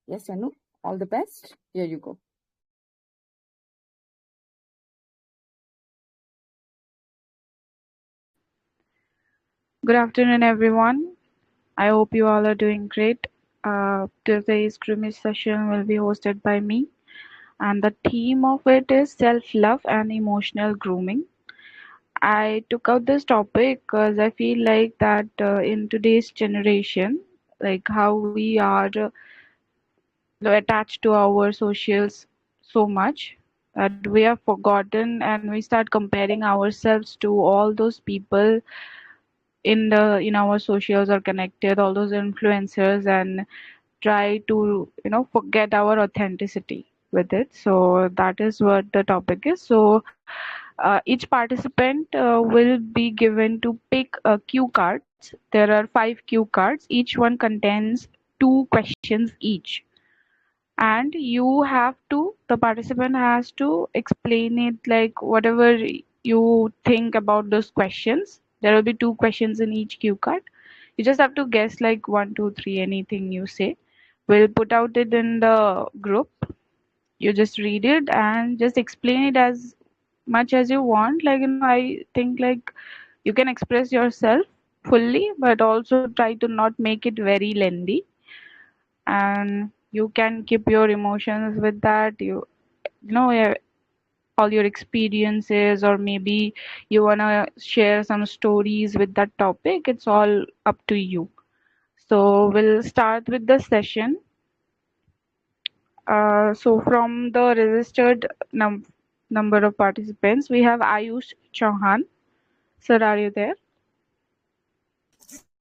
Yes, Anu, all the best. Here you go. Good afternoon, everyone. I hope you all are doing great. Today's grooming session will be hosted by me, and the theme of it is self love and emotional grooming. I took out this topic because I feel like that in today's generation, like how we are attached to our socials so much that we have forgotten and we start comparing ourselves to all those people in our socials or connected all those influencers and try to forget our authenticity with it. So that is what the topic is. So each participant will be given to pick cue cards. There are 5 cue cards. Each one contains 2 questions each, and you have to the participant has to explain it like whatever you think about those questions. There will be 2 questions in each cue card. You just have to guess like one, two, three, anything you say. We'll put out it in the group. You just read it and just explain it as much as you want. Like, I think like you can express yourself fully, but also try to not make it very lengthy. And you can keep your emotions with that. All your experiences, or maybe you want to share some stories with that topic. It's all up to you. So we'll start with the session. So from the registered number of participants, we have Ayush Chauhan. Sir, are you there?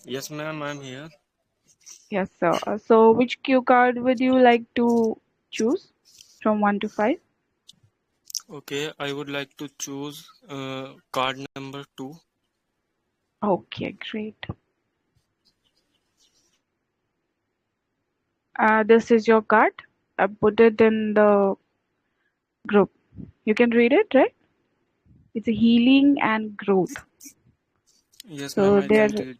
Yes, ma'am, I'm here. Yes, sir. So which cue card would you like to choose from 1 to 5? Okay, I would like to choose card number 2. Okay, great. This is your card. I put it in the group. You can read it, right? It's a healing and growth. Yes, ma'am, So I can there, read it.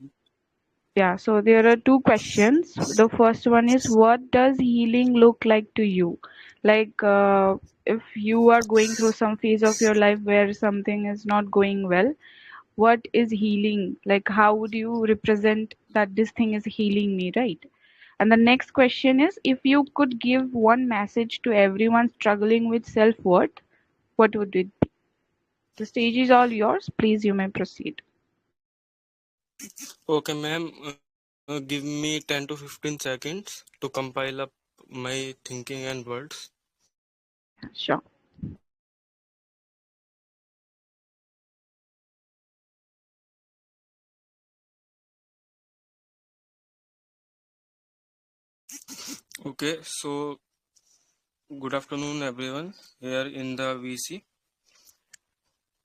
yeah, so there are 2 questions. The first one is, what does healing look like to you? Like, if you are going through some phase of your life where something is not going well, what is healing? Like, how would you represent that this thing is healing me, right? And the next question is, if you could give one message to everyone struggling with self-worth, what would it be? The stage is all yours. Please, you may proceed. Okay, ma'am, give me 10 to 15 seconds to compile up my thinking and words. Yeah, sure. Okay, so good afternoon, everyone, here in the VC.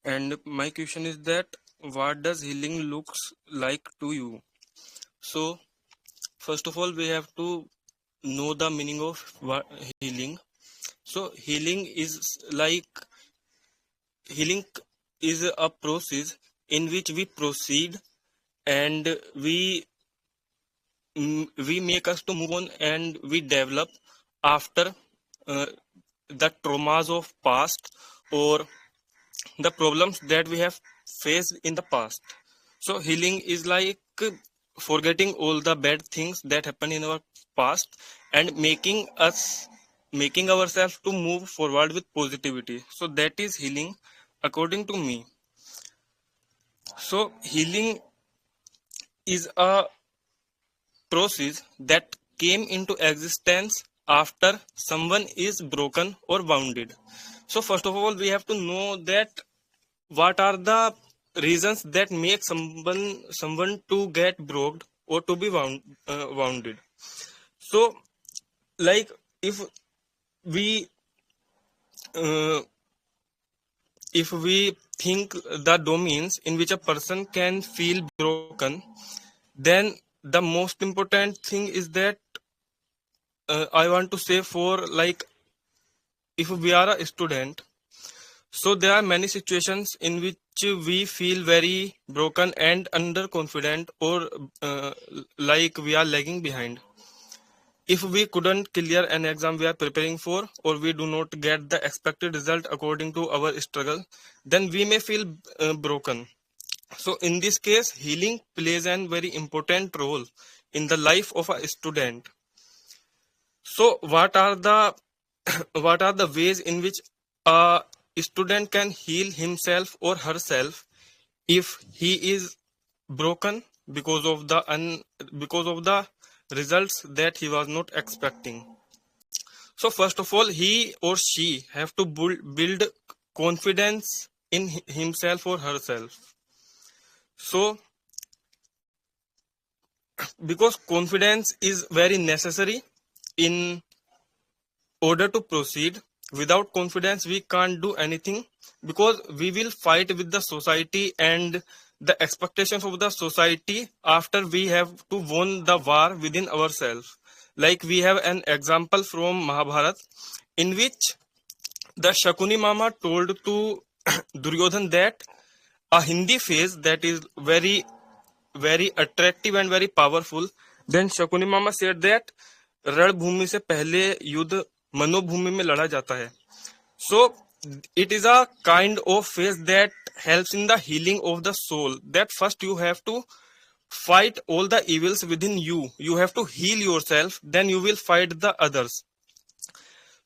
And my question is that what does healing looks like to you? So, first of all, we have to know the meaning of what healing. So, healing is a process in which we proceed and we make us to move on and we develop after uh, the traumas of past or the problems that we have faced in the past. So healing is like forgetting all the bad things that happen in our past and making ourselves to move forward with positivity. So that is healing according to me. So healing is a process that came into existence after someone is broken or wounded. So first of all, we have to know that what are the reasons that make someone to get broken or to be wounded. So like if we uh, if we think the domains in which a person can feel broken, then the most important thing is that I want to say for like if we are a student, so there are many situations in which we feel very broken and underconfident or like we are lagging behind. if we couldn't clear an exam we are preparing for, or we do not get the expected result according to our struggle, then we may feel broken. So in this case, healing plays a very important role in the life of a student. So what are the what are the ways in which a student can heal himself or herself if he is broken because of the results that he was not expecting? So first of all, he or she have to build confidence in himself or herself. So because confidence is very necessary in order to proceed. Without confidence we can't do anything, because we will fight with the society and the expectations of the society after we have to won the war within ourselves. Like we have an example from Mahabharat, in which the Shakuni Mama told to Duryodhan that a Hindi phrase that is very attractive and very powerful. Then Shakuni Mama said that रणभूमि से पहले युद्ध मनोभूमि में लड़ा जाता है. So it is a kind of phase that helps in the healing of the soul. That first you have to fight all the evils within you. You have to heal yourself, then you will fight the others.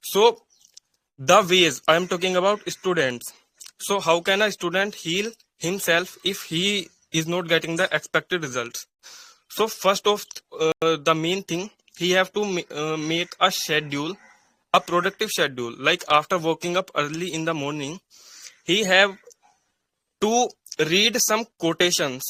So the ways I am talking about students. So how can a student heal himself if he is not getting the expected results? So first of the main thing, he have to make a schedule, a productive schedule. Like after waking up early in the morning, he have to read some quotations,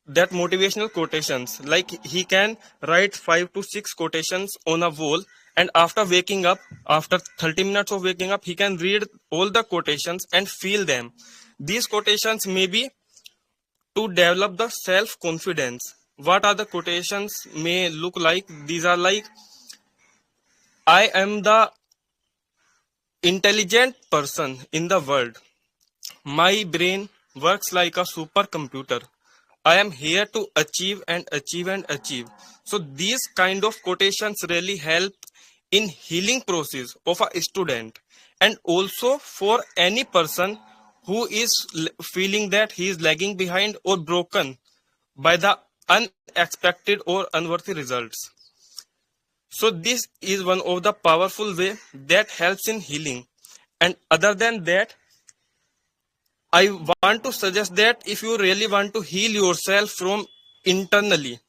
that motivational quotations. Like he can write 5 to 6 quotations on a wall, and after waking up, after 30 minutes of waking up, he can read all the quotations and feel them. These quotations may be to develop the self confidence. What are the quotations may look like? These are like, I am the intelligent person in the world. My brain works like a supercomputer. I am here to achieve and achieve and achieve. So these kind of quotations really help in healing process of a student, and also for any person who is feeling that he is lagging behind or broken by the unexpected or unworthy results. So this is one of the powerful way that helps in healing. And other than that, I want to suggest that if you really want to heal yourself from internally,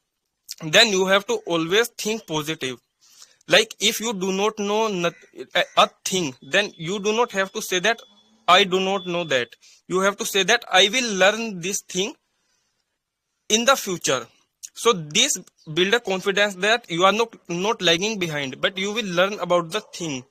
then you have to always think positive. Like if you do not know a thing, then you do not have to say that I do not know that. You have to say that I will learn this thing in the future. So this build a confidence that you are not lagging behind, but you will learn about the thing.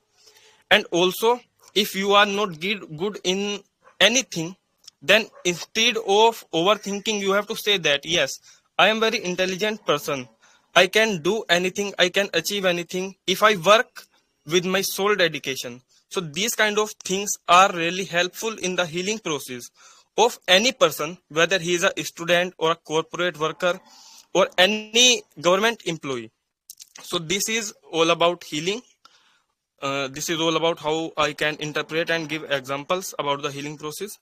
And also, if you are not good in anything, then instead of overthinking, you have to say that yes, I am very intelligent person. I can do anything, I can achieve anything if I work with my sole dedication. So these kind of things are really helpful in the healing process of any person, whether he is a student or a corporate worker or any government employee. So this is all about healing. This is all about how I can interpret and give examples about the healing process.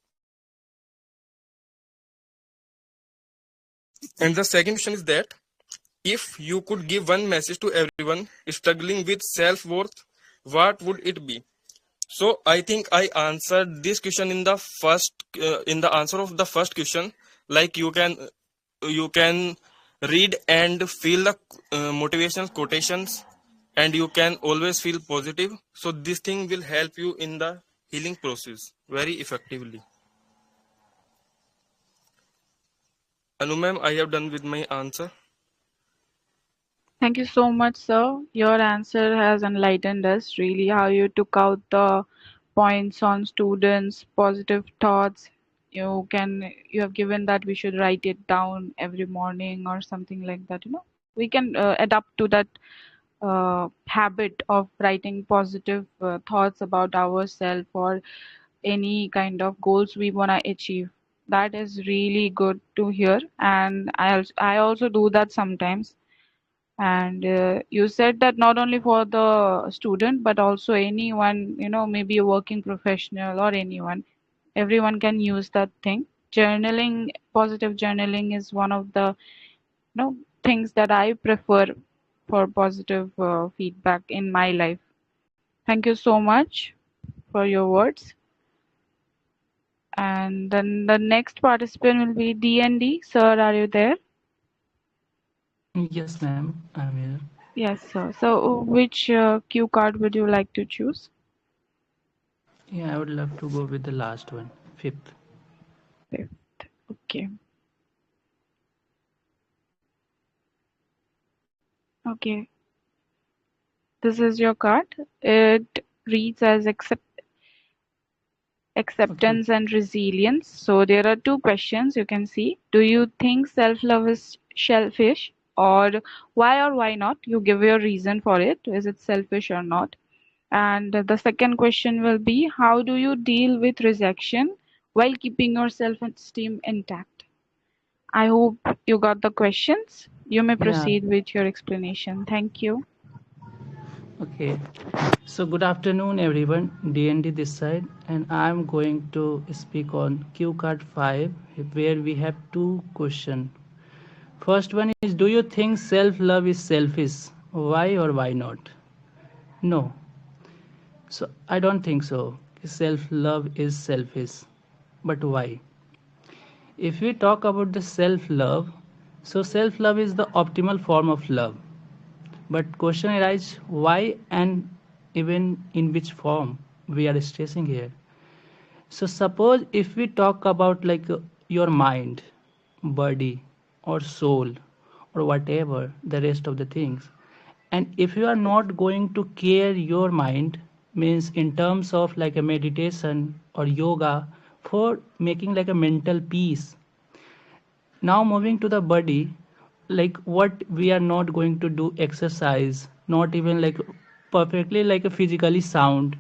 And the second question is that if you could give one message to everyone struggling with self-worth, what would it be? So I think I answered this question in the answer of the first question. Like you can read and feel the motivational quotations, and you can always feel positive. So this thing will help you in the healing process very effectively. Anu ma'am, I have done with my answer. Thank you so much, sir. Your answer has enlightened us really how you took out the points on students, positive thoughts. You have given that we should write it down every morning or something like that. We can adapt to that habit of writing positive thoughts about ourselves or any kind of goals we want to achieve. That is really good to hear, and I also do that sometimes. And you said that not only for the student, but also anyone, maybe a working professional or anyone, everyone can use that thing. Journaling, positive journaling is one of the, things that I prefer for positive feedback in my life. Thank you so much for your words. And then the next participant will be D&D. Sir, are you there? Yes, ma'am, I'm here. Yes, sir. So, which cue card would you like to choose? Yeah, I would love to go with the last one, fifth. Fifth. Okay. Okay. This is your card. It reads as Okay. acceptance and resilience. So there are two questions you can see. Do you think self-love is selfish? Or why not? You give your reason for it. Is it selfish or not? And the second question will be, how do you deal with rejection while keeping your self-esteem intact? I hope you got the questions. You may Yeah, proceed with your explanation. Thank you. okay. So good afternoon everyone, DND this side, and I'm going to speak on Q card 5 where we have two questions. First one is, do you think self-love is selfish? Why or why not? No. So I don't think so. Self-love is selfish. But why? If we talk about the self-love, so self-love is the optimal form of love. But question arises, why and even in which form we are stressing here. So suppose if we talk about your mind, body or soul or whatever the rest of the things, and if you are not going to care your mind, means in terms of like a meditation or yoga for making like a mental peace. Now moving to the body, like what we are not going to do exercise, not even like perfectly like a physically sound,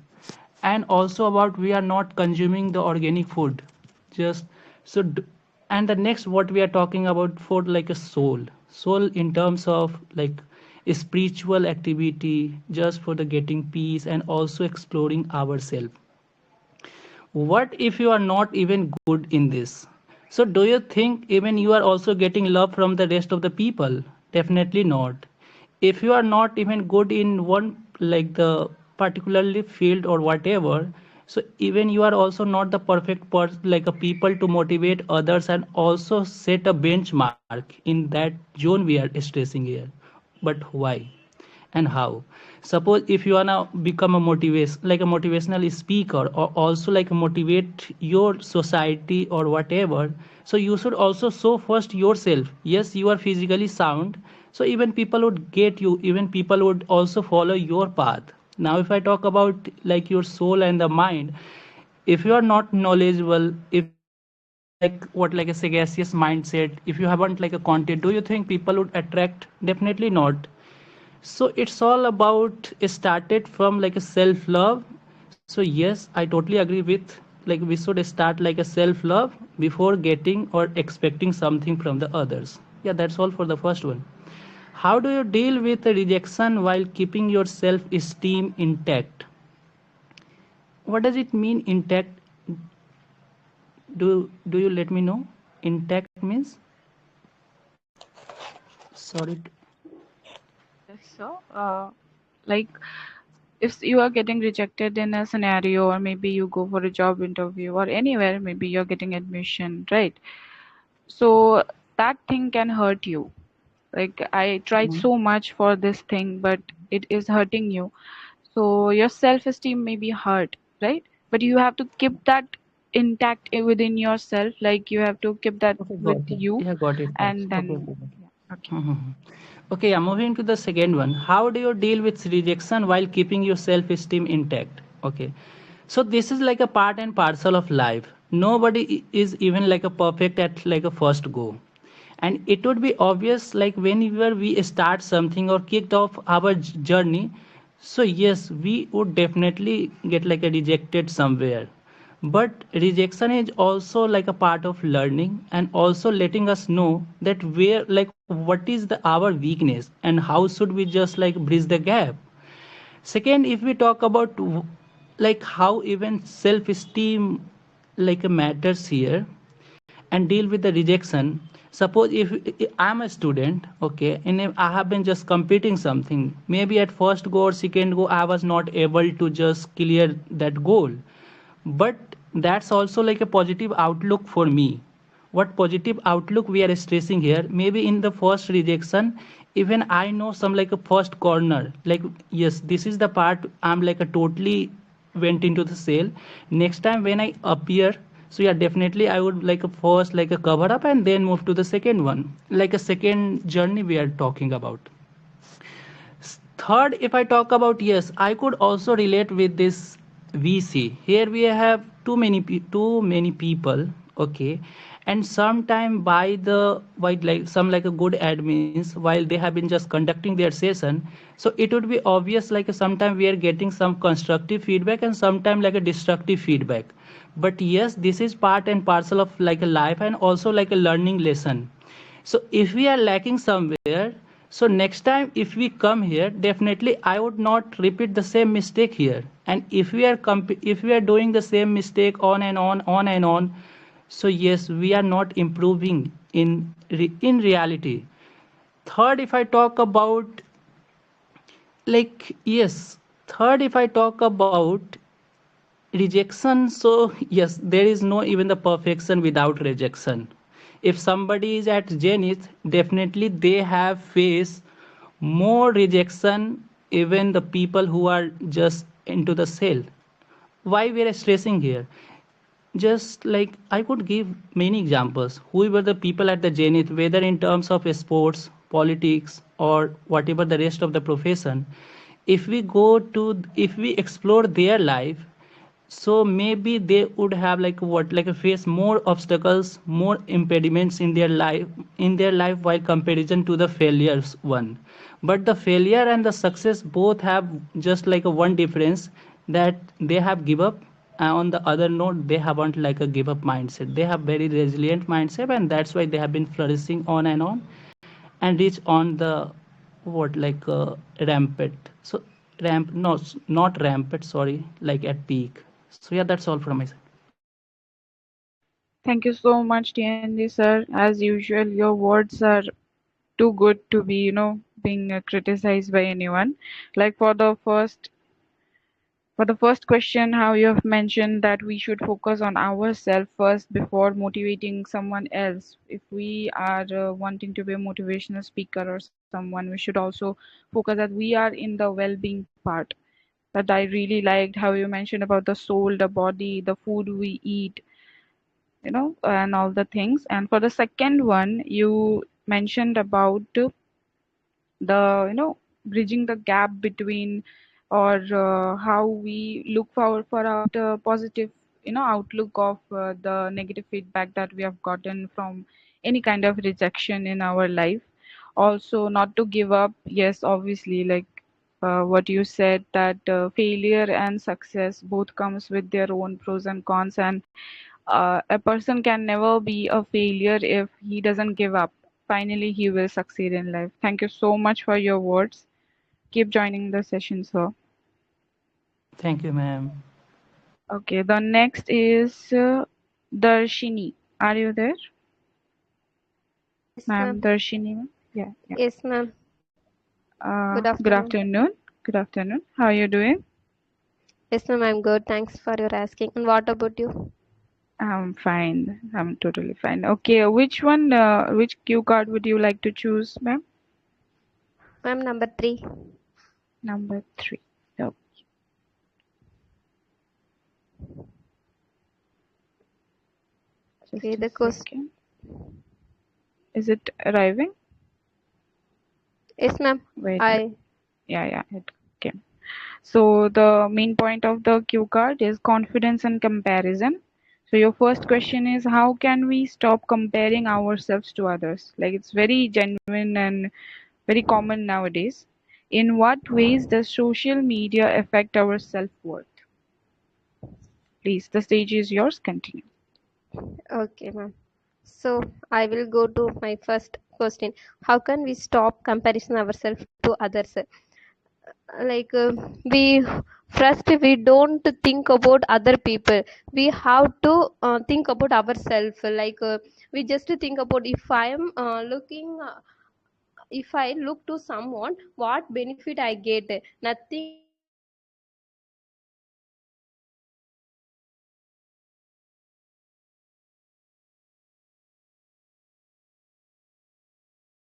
and also about we are not consuming the organic food, just so and the next what we are talking about for like a soul in terms of like a spiritual activity just for the getting peace and also exploring ourselves. What if you are not even good in this? So do you think even you are also getting love from the rest of the people? Definitely not. If you are not even good in one like the particularly field or whatever, so even you are also not the perfect person like a people to motivate others and also set a benchmark in that zone we are stressing here. But why and how? Suppose if you are now become a motivation like a motivational speaker or also like motivate your society or whatever, so you should also show first yourself. Yes, you are physically sound, so even people would get you, even people would also follow your path. Now if I talk about like your soul and the mind, if you are not knowledgeable, if you are not having like what like a sagacious mindset, if you haven't like a content, do you think people would attract? Definitely not. So it's all about started from like a self love. So yes, I totally agree with like we should start like a self love before getting or expecting something from the others. Yeah, that's all for the first one. How do you deal with the rejection while keeping your self esteem intact? What does it mean intact? Do you let me know? Intact means, sorry. Yes, sir. Like if you are getting rejected in a scenario, or maybe you go for a job interview or anywhere, maybe you're getting admission, right? So that thing can hurt you. Like I tried Mhm. so much for this thing, but it is hurting you. So your self-esteem may be hurt, right? But you have to keep that intact within yourself. Like you have to keep that Okay, with got it. you, Yeah, got it. and Okay, then okay. yeah, okay. Mhm. Okay, I'm moving to the second one. How do you deal with rejection while keeping your self esteem intact? Okay, so this is like a part and parcel of life. Nobody is even like a perfect at like a first go. And it would be obvious like whenever we start something or kicked off our journey, so yes, we would definitely get like a rejected somewhere. But rejection is also like a part of learning and also letting us know that where like what is the our weakness and how should we just like bridge the gap. Second, if we talk about like how even self esteem like matters here and deal with the rejection. Suppose if I'm a student, okay, and if I have been just competing something, maybe at first go or second go I was not able to just clear that goal, but that's also like a positive outlook for me. What positive outlook we are stressing here? Maybe in the first rejection, even I know some like a first corner, like yes, this is the part I'm like a totally went into the sale. Next time when I appear, so yeah, definitely I would like a first like a cover up and then move to the second one, like a second journey we are talking about. Third, if I talk about, yes, I could also relate with this VC. Here we have too many people, okay, and sometime by like some like a good admins while they have been just conducting their session, so it would be obvious like sometime we are getting some constructive feedback and sometime like a destructive feedback. But yes, this is part and parcel of like a life and also like a learning lesson. So if we are lacking somewhere, so next time if we come here, definitely I would not repeat the same mistake here. And if we are doing the same mistake on and on, so yes, we are not improving in reality. Third, if I talk about like yes, third if I talk about rejection, so yes, there is no even the perfection without rejection. If somebody is at zenith, definitely they have faced more rejection even the people who are just into the sale. Why we are stressing here? Just like I could give many examples who were the people at the zenith, whether in terms of sports, politics, or whatever the rest of the profession. If we explore their life, so maybe they would have like what like face more obstacles, more impediments in their life while comparison to the failures one. But the failure and the success both have just like a one difference, that they have give up, and on the other note they haven't like a give up mindset. They have very resilient mindset, and that's why they have been flourishing on and reach on the what like rampant, so ramp no, not rampant, sorry, like at peak. So yeah, that's all from my side. Thank you so much, TNG sir. As usual, your words are too good to be, being criticized by anyone. Like for the first question, how you have mentioned that we should focus on ourselves first before motivating someone else. If we are wanting to be a motivational speaker or someone, we should also focus that we are in the well-being part. That I really liked how you mentioned about the soul, the body, the food we eat, and all the things. And for the second one, you mentioned about the bridging the gap between, or how we look for our positive outlook of the negative feedback that we have gotten from any kind of rejection in our life. Also, not to give up. Yes, obviously, like what you said, that failure and success both comes with their own pros and cons, and a person can never be a failure if he doesn't give up. Finally, he will succeed in life. Thank you so much for your words. Keep joining the session, sir. Thank you, ma'am. Okay, the next is Darshini. Are you there, Yes, ma'am? ma'am. Darshini, ma'am? Yeah, yeah. Yes, ma'am. Good Good afternoon. afternoon. Good afternoon. How are you doing? Yes, ma'am. I'm good. Thanks for your asking. And what about you? I'm fine. I'm totally fine. Okay, which cue card would you like to choose, ma'am? Ma'am, number three. Number three. Oh, Okay, just a the question. second. Is it arriving? Yes, ma'am. Wait. I. Yeah, it came. So the main point of the cue card is confidence and comparison. So your first question is, how can we stop comparing ourselves to others? Like, it's very genuine and very common nowadays. In what ways does social media affect our self-worth? Please, the stage is yours. Continue. Okay, ma'am. So I will go to my first question. How can we stop comparison ourselves to others? Like we don't think about other people. We have to think about ourselves. Like we just think about, if I am looking if I look to someone, what benefit I get? Nothing. If I look to someone, what benefit I get? Nothing. If I look to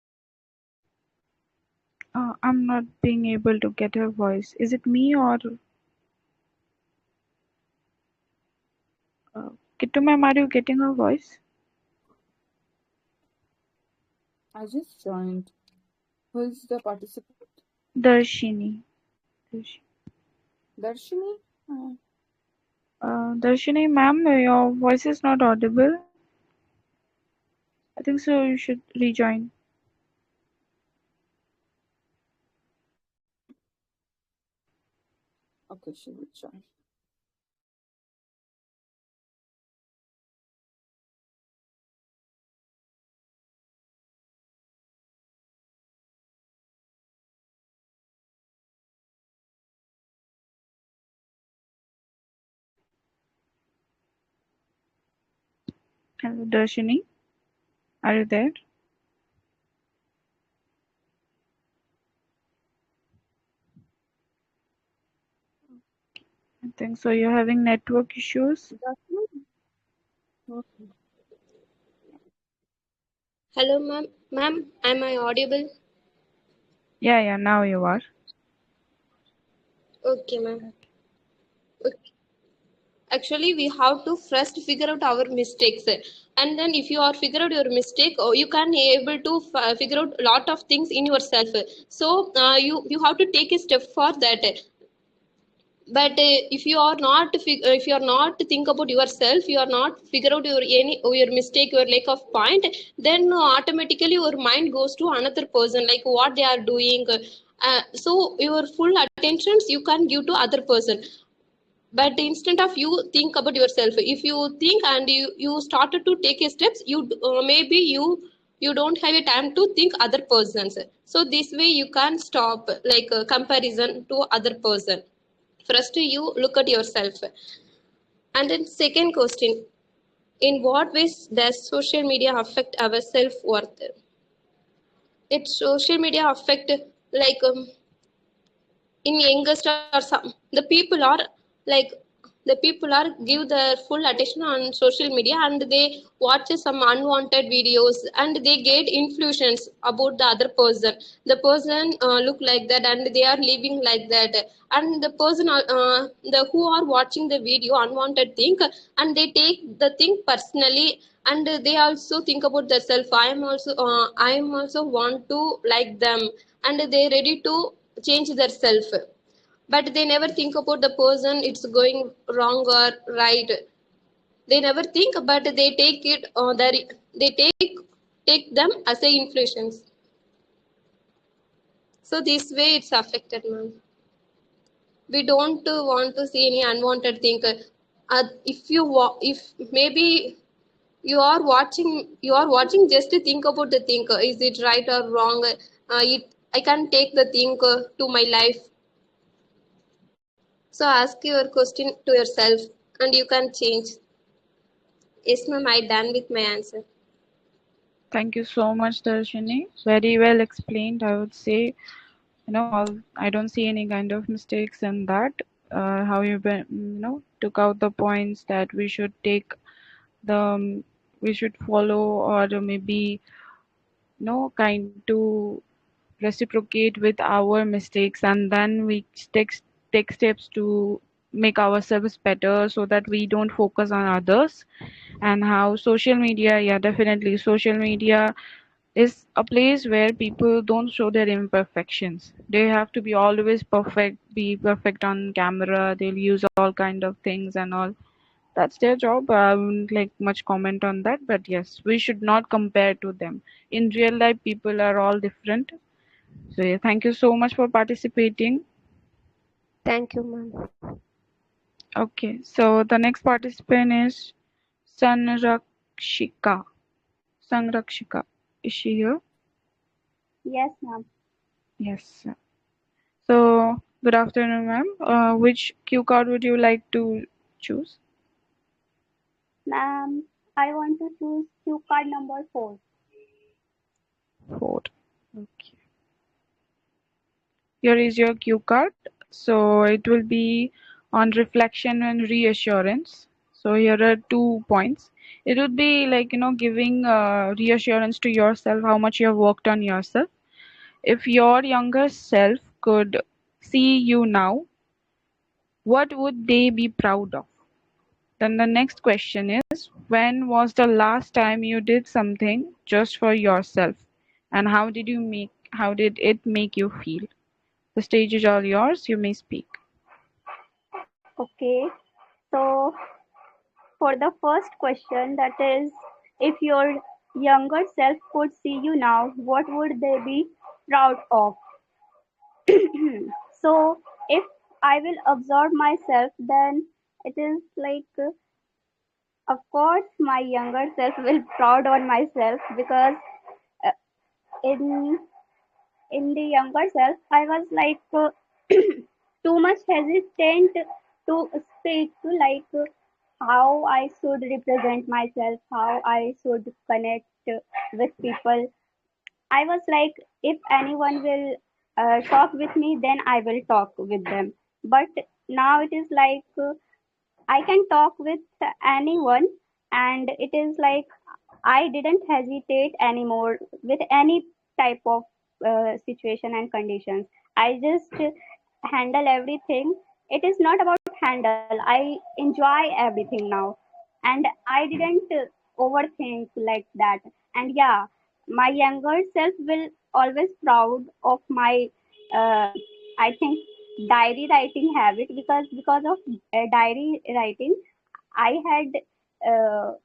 someone, what benefit I get? I'm not being able to get her voice. Is it me or Kittu ma'am? Are you getting her voice? I just joined. Who is the participant? Darshini. Darshini? Darshini ma'am, your voice is not audible. I think so. You should rejoin. Okay, she will join. Hello, Darshini. Are you there? I think so. You're having network issues. Okay. Hello, ma'am. Ma'am, am I audible? Yeah. Now you are. Okay, ma'am. Okay. Actually, we have to first figure out our mistakes, and then if you are figure out your mistake, you can able to figure out a lot of things in yourself. So you have to take a step for that. But if you are not if you are not think about yourself, you are not figure out your mistake, your lack of point, then automatically your mind goes to another person, like what they are doing. So your full attentions you can give to other person. But instead of you think about yourself, if you think and you started to take a steps, you maybe you don't have a time to think other persons. So this way you can stop like comparison to other person. First you look at yourself. And then second question, in what ways does social media affect our self-worth? It social media affect like in youngest or some the people are like the people are give their full attention on social media, and they watch some unwanted videos and they get influence about the other person. The person look like that and they are living like that, and the person the who are watching the video unwanted thing, and they take the thing personally, and they also think about themselves. I am also want to like them, and they ready to change their self, but they never think about the person it's going wrong or right. They never think, but they take it they take them as a influence. So this way it's affected, ma'am. We don't want to see any unwanted thing. If maybe you are watching just to think about the thing, is it right or wrong? I can take the thing to my life. So ask your question to yourself and you can change. Yes, ma'am, I done with my answer. Thank you so much, Darshini. Very well explained. I would say, I don't see any kind of mistakes in that. How took out the points that we should take we should follow, or maybe kind to reciprocate with our mistakes, and then we take steps to make ourselves better so that we don't focus on others. And how social media, yeah, definitely social media is a place where people don't show their imperfections. They have to be always perfect, be perfect on camera. They'll use all kind of things and all. That's their job. I wouldn't like much comment on that, but yes, we should not compare to them. In real life, people are all different. So yeah, thank you so much for participating. Thank you, ma'am. Okay, so the next participant is Sanrakshika. Sanrakshika, is she here? Yes, ma'am. Yes. So, good afternoon, ma'am. Which cue card would you like to choose? Ma'am, I want to choose cue card number 4. Four. Okay. Here is your cue card. So, it will be on reflection and reassurance. So, here are 2 points. It would be like, giving reassurance to yourself, how much you have worked on yourself. If your younger self could see you now, what would they be proud of? Then the next question is, when was the last time you did something just for yourself? And how did it make you feel? The stage is all yours, you may speak. Okay. So, for the first question, that is, if your younger self could see you now, what would they be proud of? So, if I will observe myself, then it is like, of course, my younger self will proud on myself because uh, in in the younger self, I was like too much hesitant to speak, like how I should represent myself, how I should connect with people. I was like, if anyone will talk with me, then I will talk with them. But now it is like I can talk with anyone, and it is like I didn't hesitate anymore with any type of situation and conditions. I just handle everything. It is not about handle. I enjoy everything now, and I didn't overthink like that. And yeah, my younger self will always proud of my I think diary writing habit, because of diary writing I had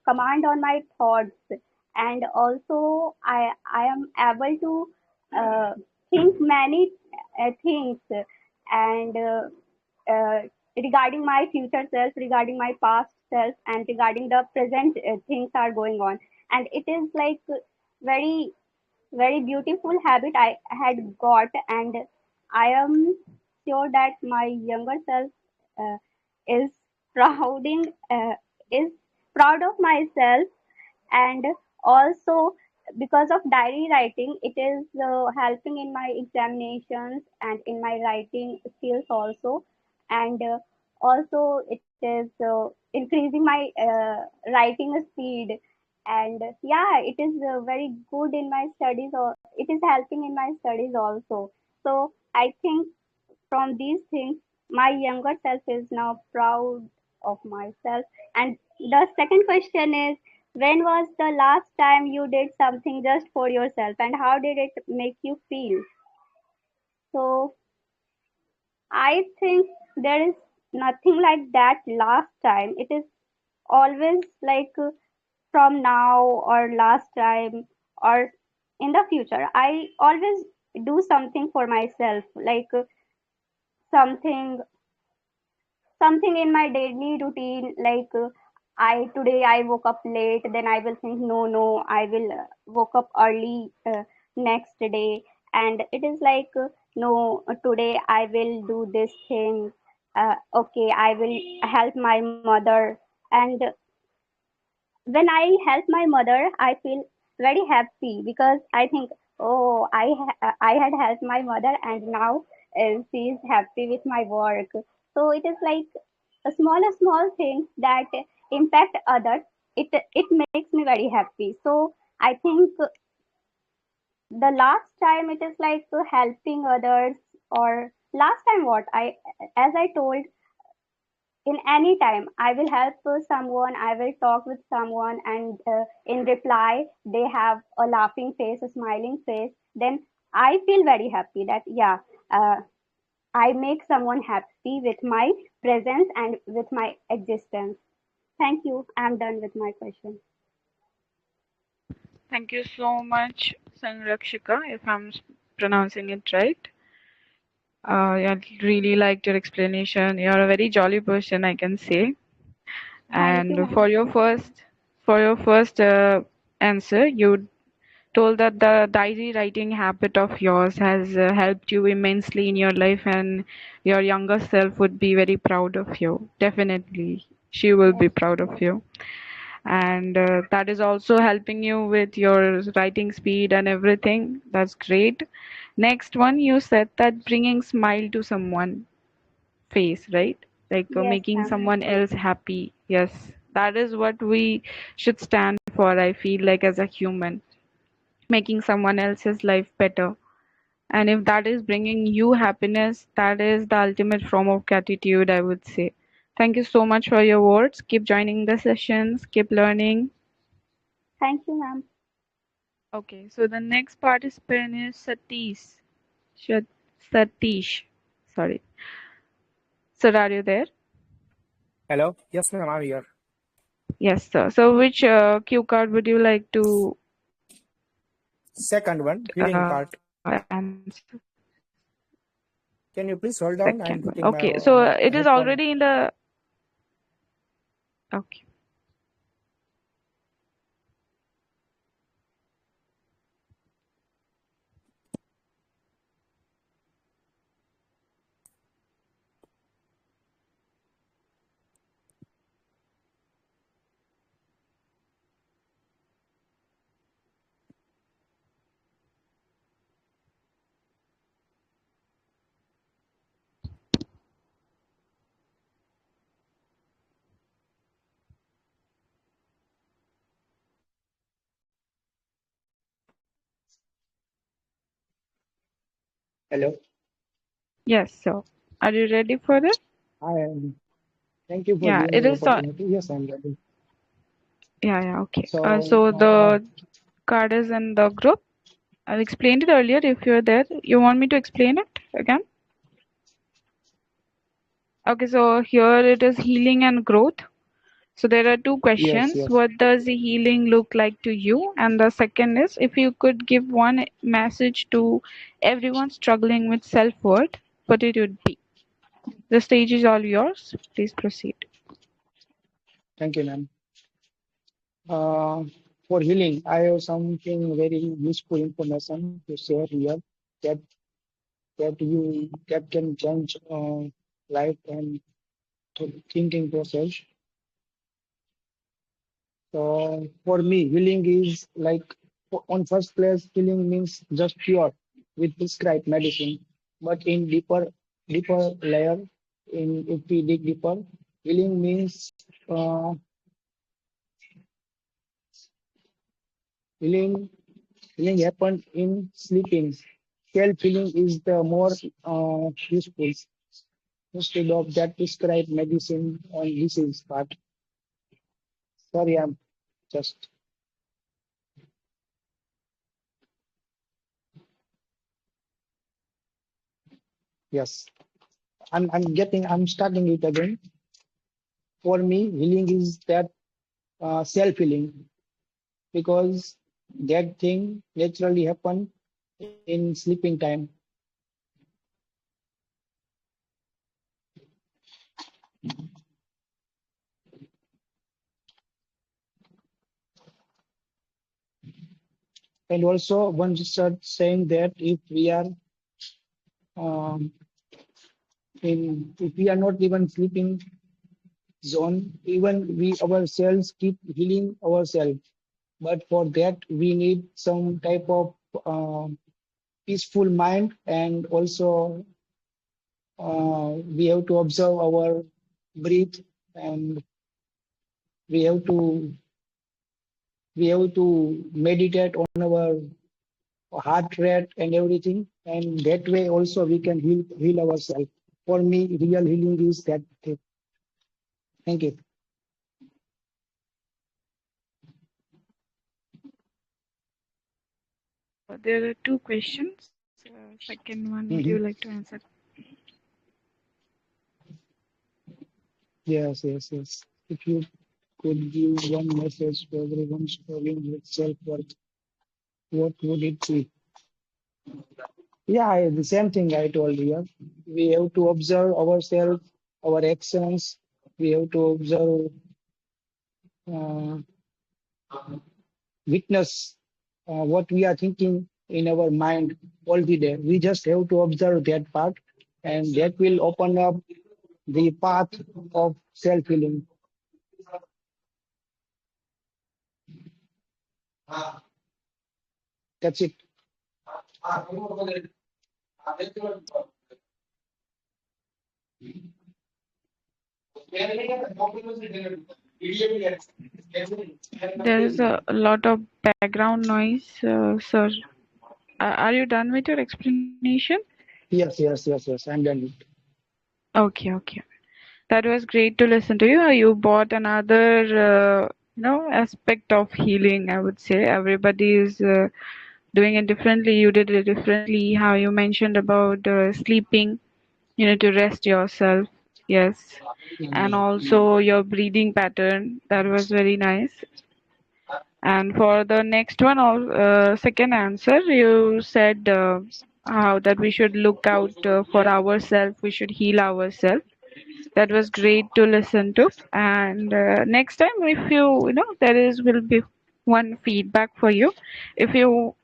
command on my thoughts, and also I am able to think many things, and regarding my future self, regarding my past self, and regarding the present things are going on, and it is like very very beautiful habit I had got, and I am sure that my younger self is prouding is proud of myself. And also, because of diary writing, it is helping in my examinations and in my writing skills also. And also it is increasing my writing speed. And yeah, it is very good in my studies, or it is helping in my studies also. So I think from these things, my younger self is now proud of myself. And the second question is, when was the last time you did something just for yourself, and how did it make you feel? So I think there is nothing like that last time. It is always like from now or last time or in the future. I always do something for myself, like something something in my daily routine, like I today I woke up late, then I will think, no, I will woke up early next day. And it is like no, today I will do this thing. Okay, I will help my mother. And when I help my mother, I feel very happy because I think, oh, I had helped my mother, and now she is happy with my work. So it is like a small things that impact others. It makes me very happy. So I think the last time it is like helping others, or last time what I, as I told, in any time I will help someone, I will talk with someone, and in reply they have a laughing face, a smiling face, then I feel very happy that yeah, uh, I make someone happy with my presence and with my existence. Thank you, I'm done with my question. Thank you so much, Sangrakshika, if I'm pronouncing it right. I really liked your explanation. You're a very jolly person, I can say. Thank you, And ma'am. for your first answer, you told that the diary writing habit of yours has helped you immensely in your life, and your younger self would be very proud of you. Definitely, she will Yes, be proud of you. And that is also helping you with your writing speed and everything. That's great. Next one, you said that bringing smile to someone face, right? Like yes, making ma'am. someone else happy. Yes, that is what we should stand for. I feel like as a human, making someone else's life better. And if that is bringing you happiness, that is the ultimate form of gratitude, I would say. Thank you so much for your words. Keep joining the sessions, keep learning. Thank you, ma'am. Okay, so the next participant is Satish. Satish. Sorry. Sir, are you there? Hello? Yes, ma'am, I'm here. Yes, sir. So which cue card would you like to Second one, healing part. answer? Can you please hold on? Second I'm one. putting my Okay, so it is headphone. already in the. Okay. Hello? Yes, so are you ready for it? I am. Thank you for Yeah, giving it me is. opportunity. Yes, I'm ready. Yeah, okay. So, So the card is in the group. I explained it earlier. If you're there, you want me to explain it again? Okay, so here it is healing and growth. So there are two yes, questions. yes. What does the healing look like to you? And the second is, if you could give one message to everyone struggling with self-worth, what it would be. The stage is all yours. Please proceed. Thank you, ma'am. Uh, for healing, I have something very useful information to share here that that can change life and thinking process. So for me, healing is like on first place, healing means just cure with prescribed medicine. But in deeper layer, in if we dig deeper, healing means healing healing happens in sleeping. Self healing is the more useful instead of that prescribed medicine on disease part. Sorry, I'm just yes. I'm starting it again. For me, healing is that self healing because that thing naturally happen in sleeping time. And also one research saying that um, if we are not even sleeping zone, even we ourselves keep healing ourselves. But for that we need some type of peaceful mind, and also we have to observe our breath, and we have to we have to meditate on our heart rate and everything, and that way also we can heal ourselves. For me, real healing is that thing. Thank you. There are two questions. Second one, would you Mhm. like to answer? Yes. If you could give one message to everyone struggling with self-worth, what would it be? Yeah, the same thing I told you. We have to observe ourselves, our actions. We have to observe, uh, witness what we are thinking in our mind all the day. We just have to observe that part, and that will open up the path of self-healing. That's it. There is a lot of background noise, sir. Are you done with your explanation? Yes, yes, yes, yes. I'm done with. Okay, okay. That was great to listen to you. You brought another, aspect of healing, I would say. Everybody is doing it differently. You did it differently. How you mentioned about sleeping, to rest yourself. Yes. And Mm. also your breathing pattern. That was very nice. And for the next one, or second answer, you said how that we should look out for ourselves, we should heal ourselves. That was great to listen to. And next time, if there is will be one feedback for you. If you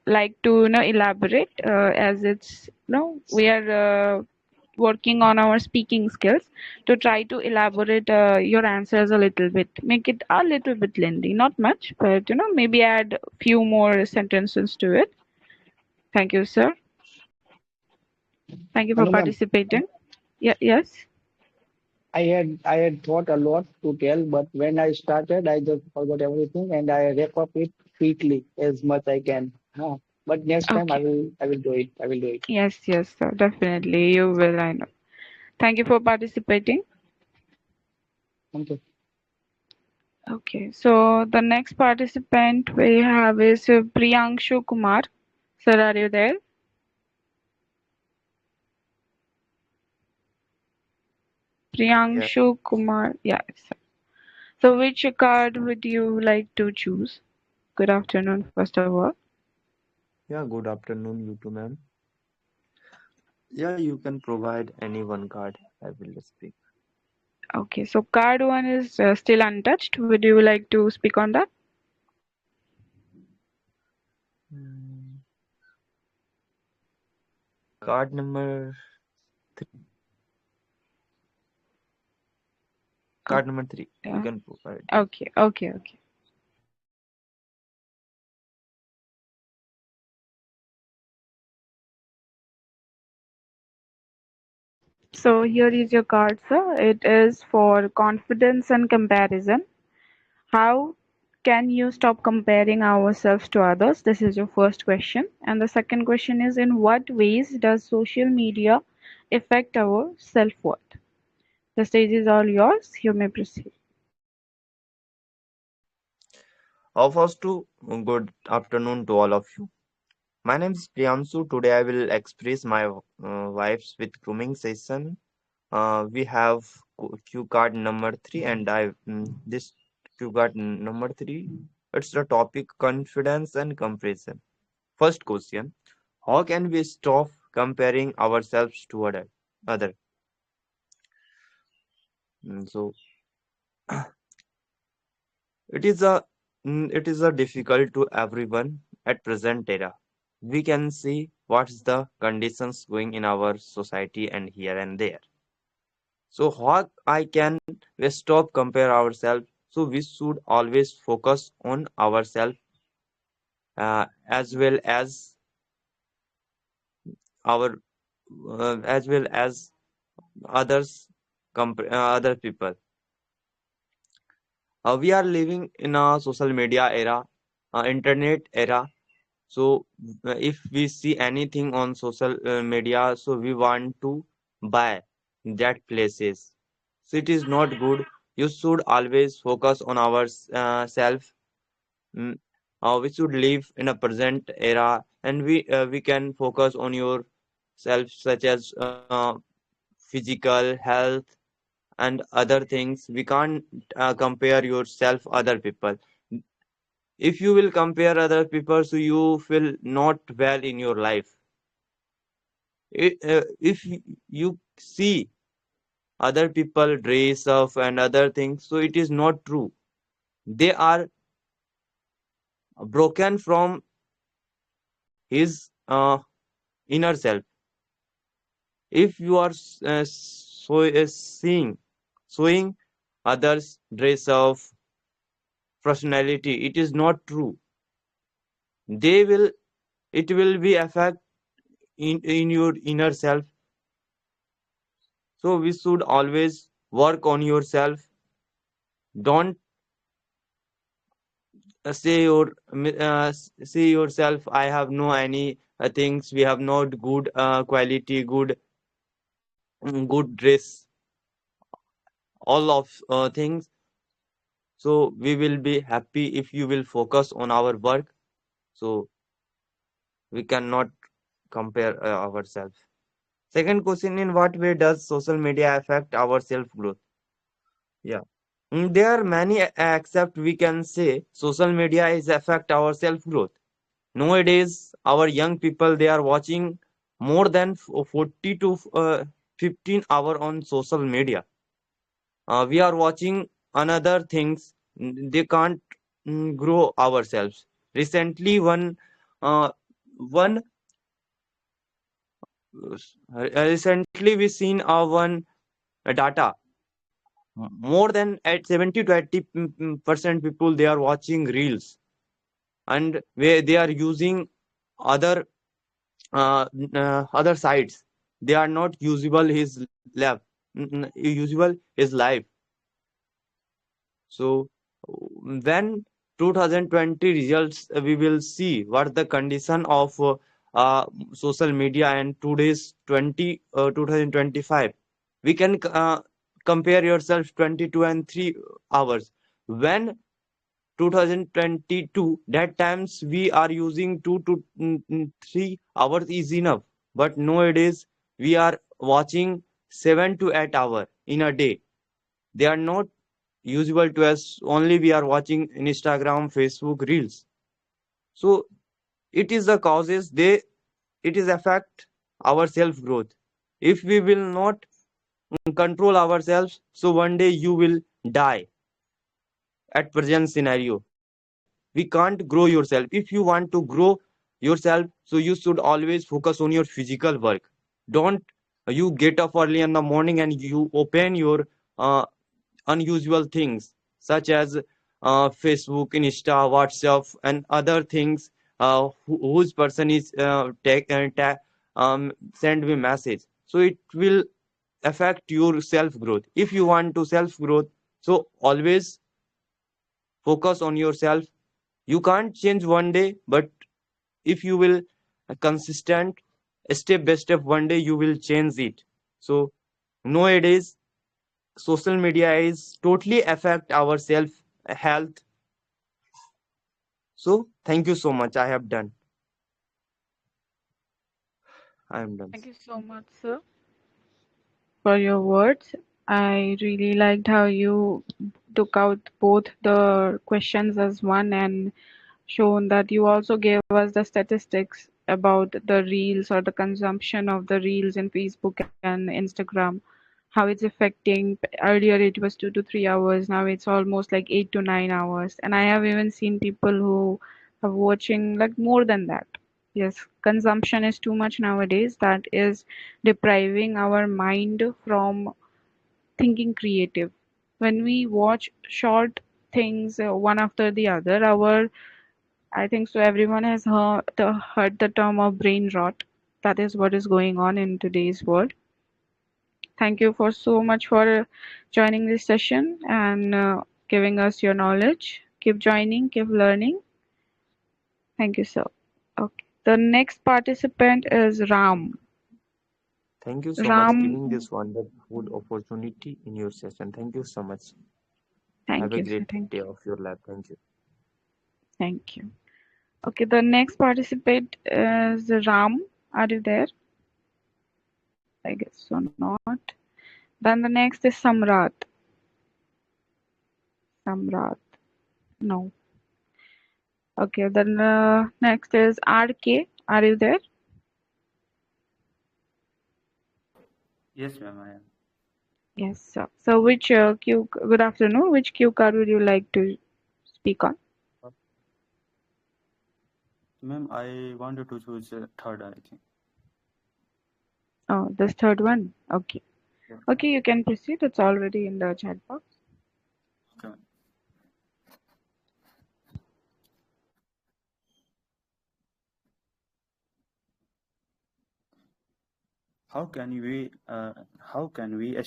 like to elaborate, as it's we are working on our speaking skills, to try to elaborate your answers a little bit, make it a little bit lengthy, not much, but maybe add few more sentences to it. Thank you, sir. Thank you for Anu ma'am, participating. Yeah, yes. I had thought a lot to tell, but when I started, I just forgot everything, and I wrap up it quickly as much I can. But next time Okay. I will do it. I will do it. Yes, yes, sir, definitely you will, I know. Thank you for participating. Okay. Okay, so the next participant we have is Priyanshu Kumar. Sir, are you there? Yeah, Priyanshu Kumar, yes. So, which card would you like to choose? Good afternoon, first of all. yeah, good afternoon, you too, ma'am. Yeah, you can provide any one card. I will speak. Okay, so card one is still untouched. Would you like to speak on that? Mm, Card number card number three. You Okay, can provide. okay, okay, okay. So here is your card, sir. It is for confidence and comparison. How can you stop comparing ourselves to others? This is your first question. And the second question is, in what ways does social media affect our self-worth? The stage is all yours. You may proceed. First to good afternoon to all of you. My name is Priyansu. Today I will express my vibes with grooming session. We have cue card number three, and this cue card number three. It's the topic confidence and comparison. First question: how can we stop comparing ourselves to other? So it is a difficult to everyone at present era. We can see what's the conditions going in our society and here and there. So how I can we stop compare ourselves? So we should always focus on ourselves as well as our as well as others other people. We are living in a social media era, internet era. So if we see anything on social media, so we want to buy that places. So it is not good. You should always focus on our self. Mm, we should live in a present era, and we can focus on your self, such as physical health and other things. We can't compare yourself other people. If you will compare other people, so you feel not well in your life. If you see other people dress up and other things, so it is not true. They are broken from his inner self. If you are showing others dress of personality, it is not true. They will it will be affect in your inner self. So we should always work on yourself. Don't say yourself, I have no any things. We have not good quality, good dress, all of things. So we will be happy if you will focus on our work. So we cannot compare ourselves. Second question: in what way does social media affect our self growth? Yeah. There are many, except we can say social media is affect our self growth. Nowadays, our young people, they are watching more than 40 to 15 hour on social media. We are watching another things. They can't grow ourselves. Recently, one recently we seen one data. More than at 70 to 80% people, they are watching reels, and where they are using other other sites. They are not usable his lab, usable his life. So when 2020 results, we will see what the condition of social media and today's 2025. We can compare yourself 22 and 3 hours. When 2022, that times we are using 2 to 3 hours is enough, but nowadays we are watching 7 to 8 hour in a day. They are not usable to us. Only we are watching Instagram, Facebook reels. So it is the causes, they it is affect our self growth. If we will not control ourselves, so one day you will die. At present scenario, we can't grow yourself. If you want to grow yourself, so you should always focus on your physical work. Don't you get up early in the morning and you open your unusual things such as Facebook, Insta, WhatsApp, and other things. Whose person is send me message, so it will affect your self growth. If you want to self growth, so always focus on yourself. You can't change one day, but if you will consistent, step by step, one day you will change it. So nowadays social media is totally affect our self health. So thank you so much. I am done. Thank you so much, sir, for your words. I really liked how you took out both the questions as one and shown that you also gave us the statistics about the reels or the consumption of the reels in Facebook and Instagram, how it's affecting. Earlier it was 2 to 3 hours, now it's almost like 8 to 9 hours. And I have even seen people who are watching like more than that. Yes, consumption is too much nowadays. That is depriving our mind from thinking creative. When we watch short things one after the other, our I think so. Everyone has heard the term of brain rot. That is what is going on in today's world. Thank you for so much for joining this session and giving us your knowledge. Keep joining, keep learning. Thank you, sir. Okay. The next participant is Ram. Thank you so much Ram, giving this wonderful opportunity in your session. Thank you so much. Have thank a you, sir. great Thank day you. of your life. Thank you. Thank you. Okay, the next participant is Ram. Are you there? I guess so not. Then the next is Samrat. Samrat. No. Okay, then next is RK. Are you there? Yes, ma'am, I am. Yes, sir. So which good afternoon. Which cue card would you like to speak on? Ma'am, I wanted to choose third, I think. Oh, this third one. Okay. Yeah. Okay, you can proceed. It's already in the chat box. Okay. Ma'am. How can we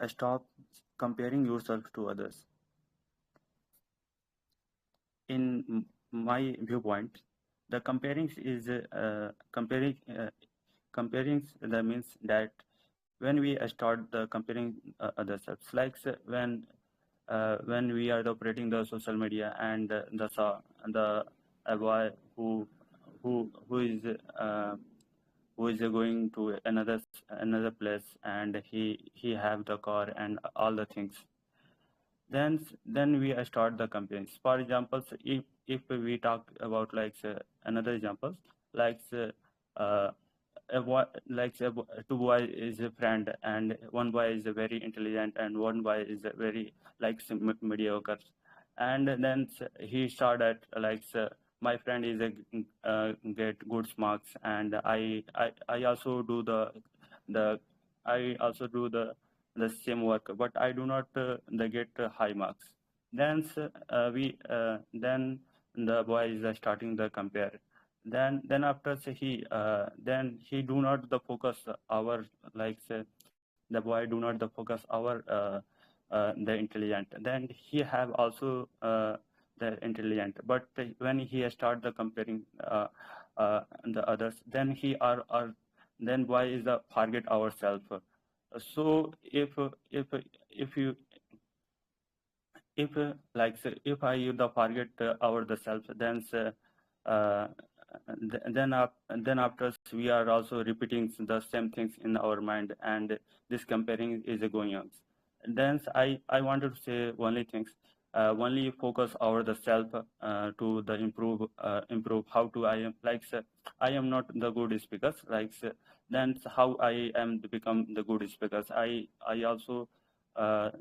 stop comparing yourself to others? In my viewpoint, the comparing that means that when we start the comparing ourselves, like when we are operating the social media and the a boy who is uh, who is going to another place, and he have the car and all the things, then we start the campaigns. For example, if we talk about like another examples, like uh, two boy is a friend, and one boy is very intelligent and one boy is very like mediocre, and then he started like my friend is a get good marks, and I also do the I also do the same work, but I do not the get high marks. Then then the boy is starting the compare. Then after then he do not the focus our like the boy do not the focus our the intelligent. Then he have also the intelligent, but when he start the comparing the others, then he are then why is the target ourselves. So if you if like if I the target our the self, then uh, then after we are also repeating the same things in our mind, and this comparing is going on. Then I wanted to say only things, only focus over the self to the improve how to I am like I am not the good speakers like then how I am to become the good speakers. I also uh,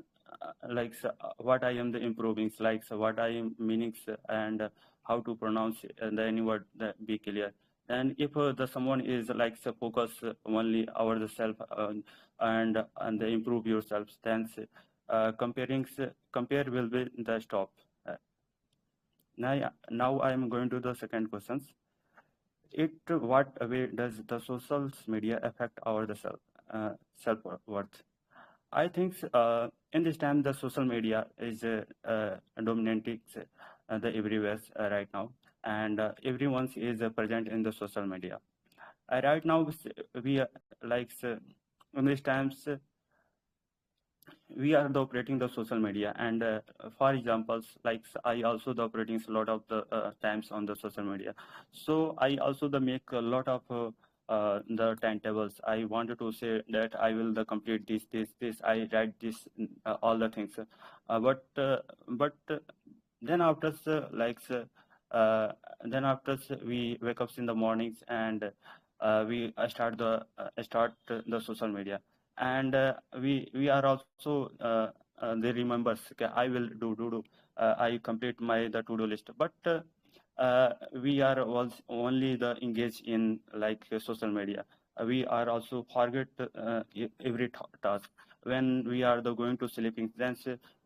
what I am the improving, like what I am meanings, and how to pronounce the any word that be clear. And if the someone is like focus only over the self and the improve yourselves, then compare will be the stop. Uh, now I am going to the second questions. What way does the social media affect our the self worth? I think in this time the social media is dominating the everywhere right now, and everyone is present in the social media. Right now we like in these times we are the operating the social media, and for examples like I also the operating a lot of the times on the social media. So I also the make a lot of the timetables. I wanted to say that I will the complete this I write this all the things, but then after uh, then after we wake up in the mornings, and we start the social media, and we are also they remembers, okay, I will do I complete my the to do list, but we are only the engaged in like social media. We are also forget every task. When we are the going to sleeping, then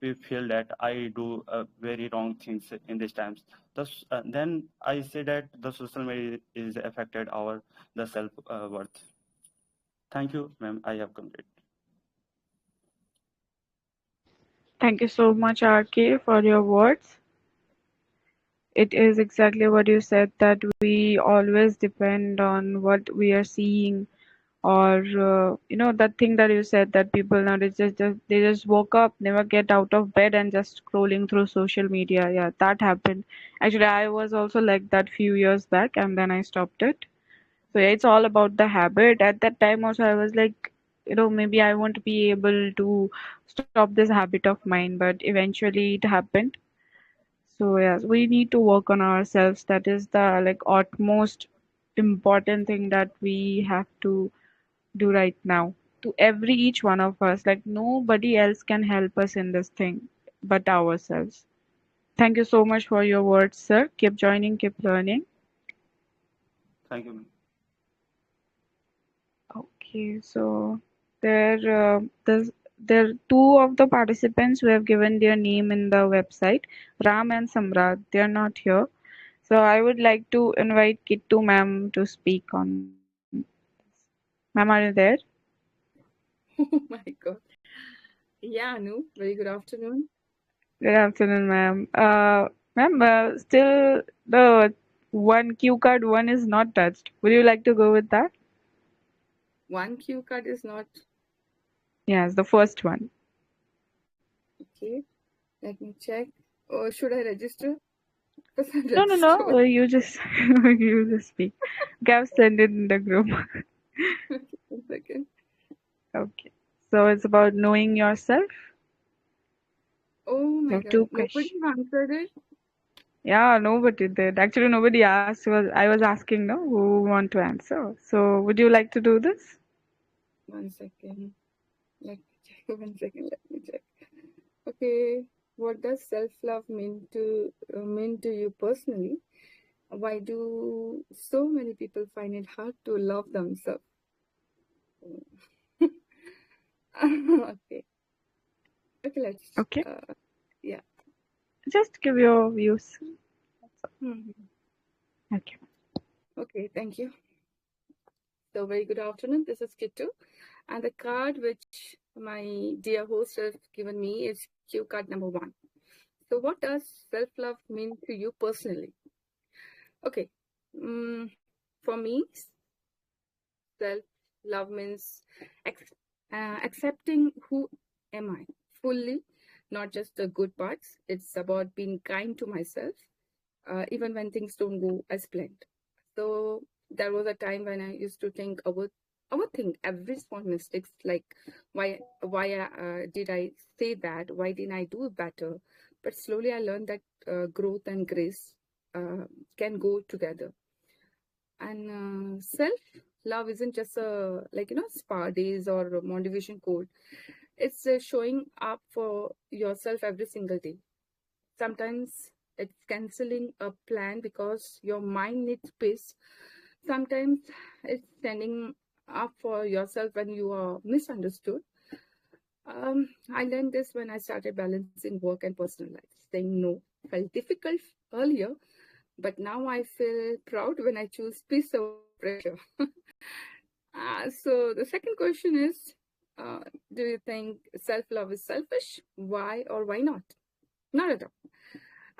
we feel that I do very wrong things in these times. Thus, then I say that the social media is affected our the self worth. Thank you, ma'am. I have completed. Thank you so much, RK, for your words. It is exactly what you said, that we always depend on what we are seeing, or that thing that you said, that people now they just woke up, never get out of bed, and just scrolling through social media. Yeah, that happened. Actually, I was also like that few years back, and then I stopped it. So yeah, it's all about the habit. At that time also, I was like, maybe I won't be able to stop this habit of mine, but eventually it happened. So yes, we need to work on ourselves. That is the like utmost important thing that we have to do right now, to every each one of us. Like nobody else can help us in this thing but ourselves. Thank you so much for your words, sir. Keep joining, keep learning. Thank you, ma'am. Okay, so there two of the participants who have given their name in the website, Ram and Samrat. They are not here. So I would like to invite Kittu ma'am to speak on this. Ma'am, are you there? Oh my God. Yeah, Anu, very good afternoon. Good afternoon, ma'am. Ma'am, still the one cue card one is not touched. Would you like to go with that? One cue card is not Yes, the first one. okay. Let me check. Or should I register? Because I'm No, no, registered. no. You just you just speak. Okay, I've sent it in the group. Okay, 1 second. Okay. So it's about knowing yourself. Oh You my have God. two Nobody questions. answered it. Yeah, nobody did. Actually, nobody asked. I was asking, no, who want to answer. So would you like to do this? 1 second. Let me check. 1 second. Let me check. Okay. What does self-love mean to you personally? Why do so many people find it hard to love themselves? Okay. Okay. Let's. Okay. Yeah. Just give your views. Mhm. Okay. Okay. Thank you. So very good afternoon. This is Kittu, and the card which my dear host has given me is cue card number 1. So what does self-love mean to you personally? Okay. For me, self-love means accepting who am I fully, not just the good parts. It's about being kind to myself, even when things don't go as planned. So there was a time when I used to think I would think every small mistakes like why did I say that? Why didn't I do better? But slowly I learned that growth and grace can go together. And self love isn't just a spa days or a motivation code. It's showing up for yourself every single day. Sometimes it's canceling a plan because your mind needs space. Sometimes it's standing up for yourself when you are misunderstood. I learned this when I started balancing work and personal life. Saying no felt difficult earlier, but now I feel proud when I choose peace over pressure. So the second question is, uh, do you think self-love is selfish? Why or why not? Not at all.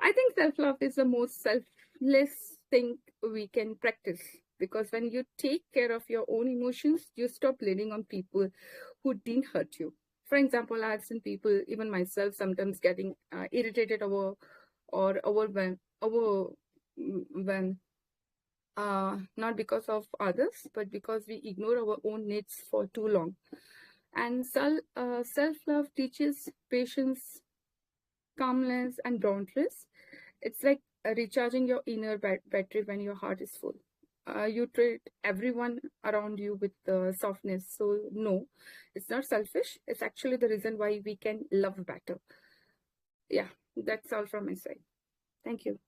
I think self love is the most selfless thing we can practice because when you take care of your own emotions, you stop leaning on people who didn't hurt you. For example, I've seen people, even myself, sometimes getting irritated over or when not because of others, but because we ignore our own needs for too long. And self love teaches patience, calmness, and boundaries. It's like recharging your inner battery when your heart is full. You treat everyone around you with softness. So, no, it's not selfish. It's actually the reason why we can love better. Yeah, that's all from my side. Thank you.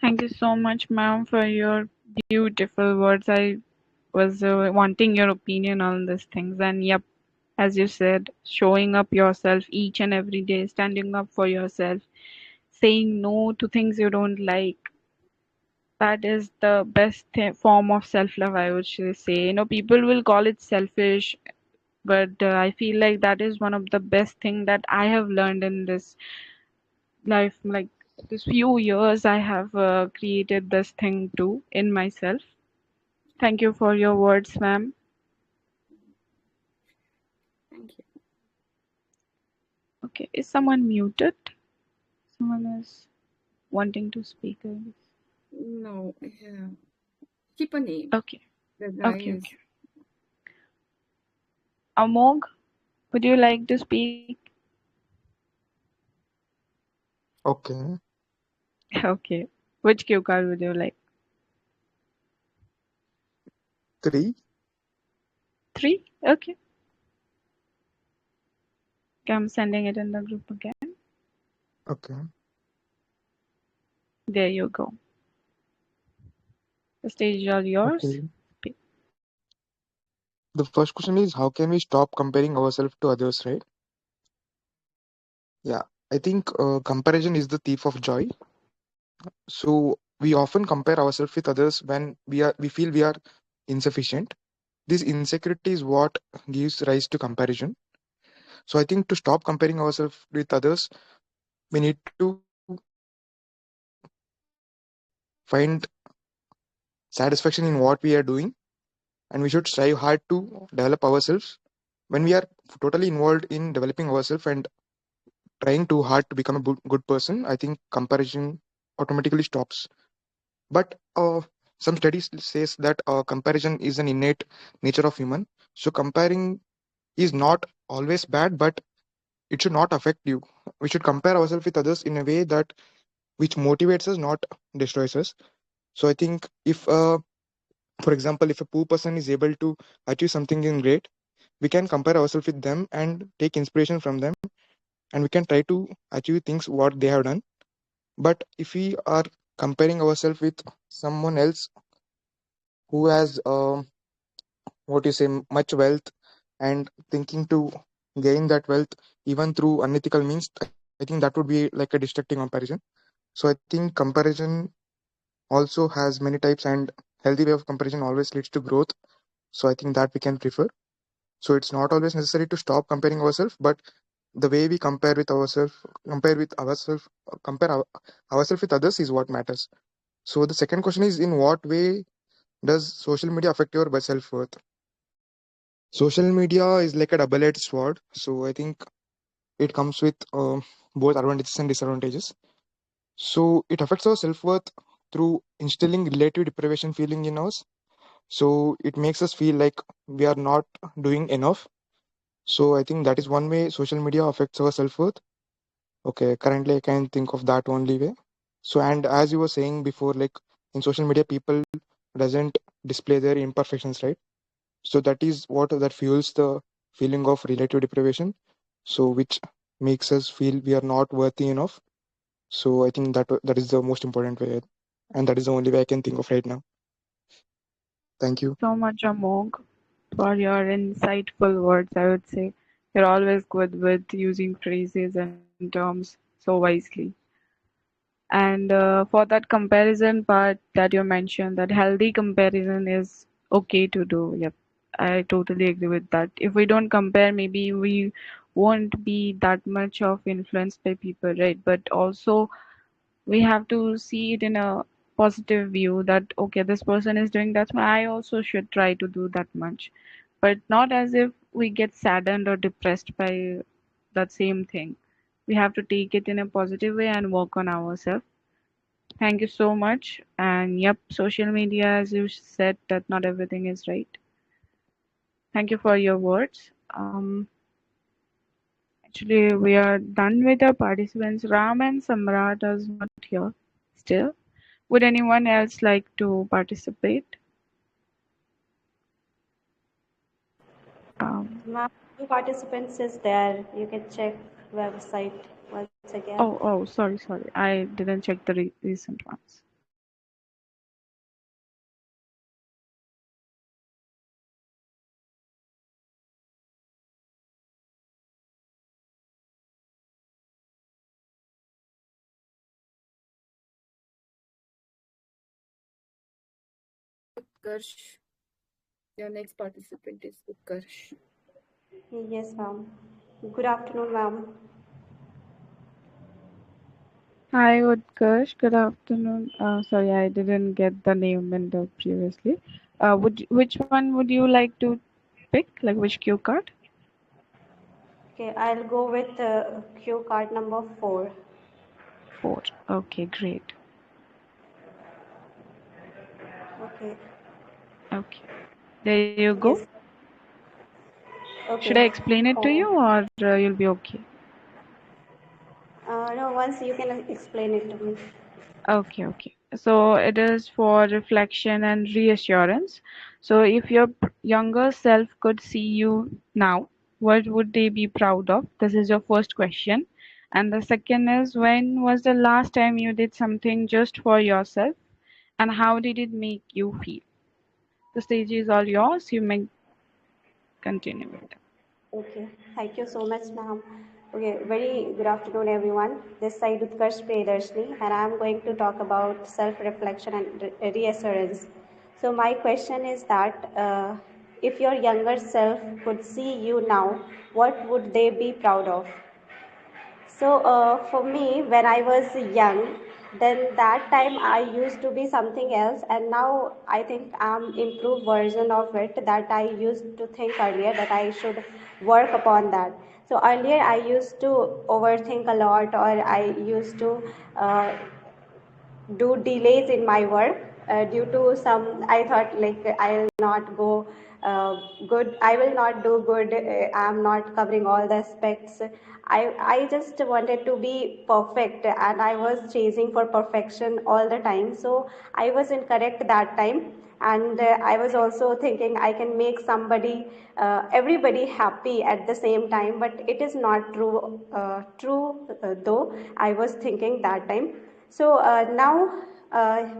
Thank you so much, ma'am, for your beautiful words. I was wanting your opinion on these things. And yep, as you said, showing up yourself each and every day, standing up for yourself, saying no to things you don't like. That is the best form of self love, I would say. People will call it selfish, but I feel like that is one of the best thing that I have learned in this life. Like this few years, I have created this thing too in myself. Thank you for your words, ma'am. Thank you. Okay, is someone muted? Someone is wanting to speak, I guess. No, yeah. Keep a name. Okay, The guy okay, is. okay. Amog, would you like to speak? Okay, Okay. Which cue card would you like? 3. 3? Okay. Okay, I'm sending it in the group again. Okay. There you go. The stage is all yours. Okay. The first question is how can we stop comparing ourselves to others, right? Yeah. I think comparison is the thief of joy. So we often compare ourselves with others when we feel we are insufficient. This insecurity is what gives rise to comparison. So I think to stop comparing ourselves with others, we need to find satisfaction in what we are doing, and we should strive hard to develop ourselves. When we are totally involved in developing ourselves and trying too hard to become a good person, I think comparison automatically stops. But some studies says that comparison is an innate nature of human. So comparing is not always bad, but it should not affect you. We should compare ourselves with others in a way that which motivates us, not destroys us. So I think if for example, if a poor person is able to achieve something in great, we can compare ourselves with them and take inspiration from them, and we can try to achieve things what they have done. But if we are comparing ourselves with someone else who has what you say much wealth and thinking to gain that wealth even through unethical means, I think that would be like a distracting comparison. So I think comparison also has many types, and healthy way of comparison always leads to growth. So I think that we can prefer. So it's not always necessary to stop comparing ourselves, but the way we compare with ourselves, ourselves with others is what matters. So the second question is, in what way does social media affect your self worth? Social media is like a double-edged sword. So I think it comes with both advantages and disadvantages. So it affects our self worth through instilling relative deprivation feeling in us. So it makes us feel like we are not doing enough. So I think that is one way social media affects our self worth. Okay, currently I can think of that only way. So and as you were saying before, like in social media, people doesn't display their imperfections, right? So that is what that fuels the feeling of relative deprivation. So which makes us feel we are not worthy enough. So I think that is the most important way, and that is the only way I can think of right now. Thank Thank you. you so much, Amog, for your insightful words. I would say you're always good with using phrases and terms so wisely. And for that comparison part that you mentioned, that healthy comparison is okay to do. Yep, I totally agree with that. If we don't compare, maybe we won't be that much of influenced by people, right? But also we have to see it in a positive view that okay, this person is doing that, I also should try to do that much, but not as if we get saddened or depressed by that same thing. We have to take it in a positive way and work on ourselves. Thank you so much. And yep, social media, as you said, that not everything is right. Thank you for your words. Actually, we are done with the participants. Ram and Samrat is not here still. Would anyone else like to participate? Um, Ma'am, two participants is there. You can check website once again. sorry. I didn't check the recent ones. Utkarsh, your next participant is Utkarsh. Yes, ma'am. Good afternoon, ma'am. Hi, Utkarsh. Good afternoon. Sorry, I didn't get the name in the previously. Which one would you like to pick? Like which cue card? Okay, I'll go with cue card number 4. 4. Okay, great. Okay. Okay, there you go. Yes. Should I Okay. explain it to Oh, you or you'll be okay? no, once you can explain it to me. Okay. So it is for reflection and reassurance. So if your younger self could see you now, what would they be proud of? This is your first question. And the second is, when was the last time you did something just for yourself? and how did it make you feel? The stage is all yours. You may continue with that. Okay, thank you so much, ma'am. Okay, very good afternoon, everyone. This side Utkarsh Priyadarshini, and I am going to talk about self-reflection and reassurance. So my question is that if your younger self could see you now, what would they be proud of? So for me, when I was young, then that time I used to be something else, and now I think I'm improved version of it that I used to think earlier that I should work upon that. So earlier I used to overthink a lot, or I used to uh, do delays in my work due to some. I thought like I'll not go good, I will not do good, I'm not covering all the aspects. I just wanted to be perfect, and I was chasing for perfection all the time, so I was incorrect that time. And I was also thinking I can make somebody everybody happy at the same time, but it is not true, though I was thinking that time. So now,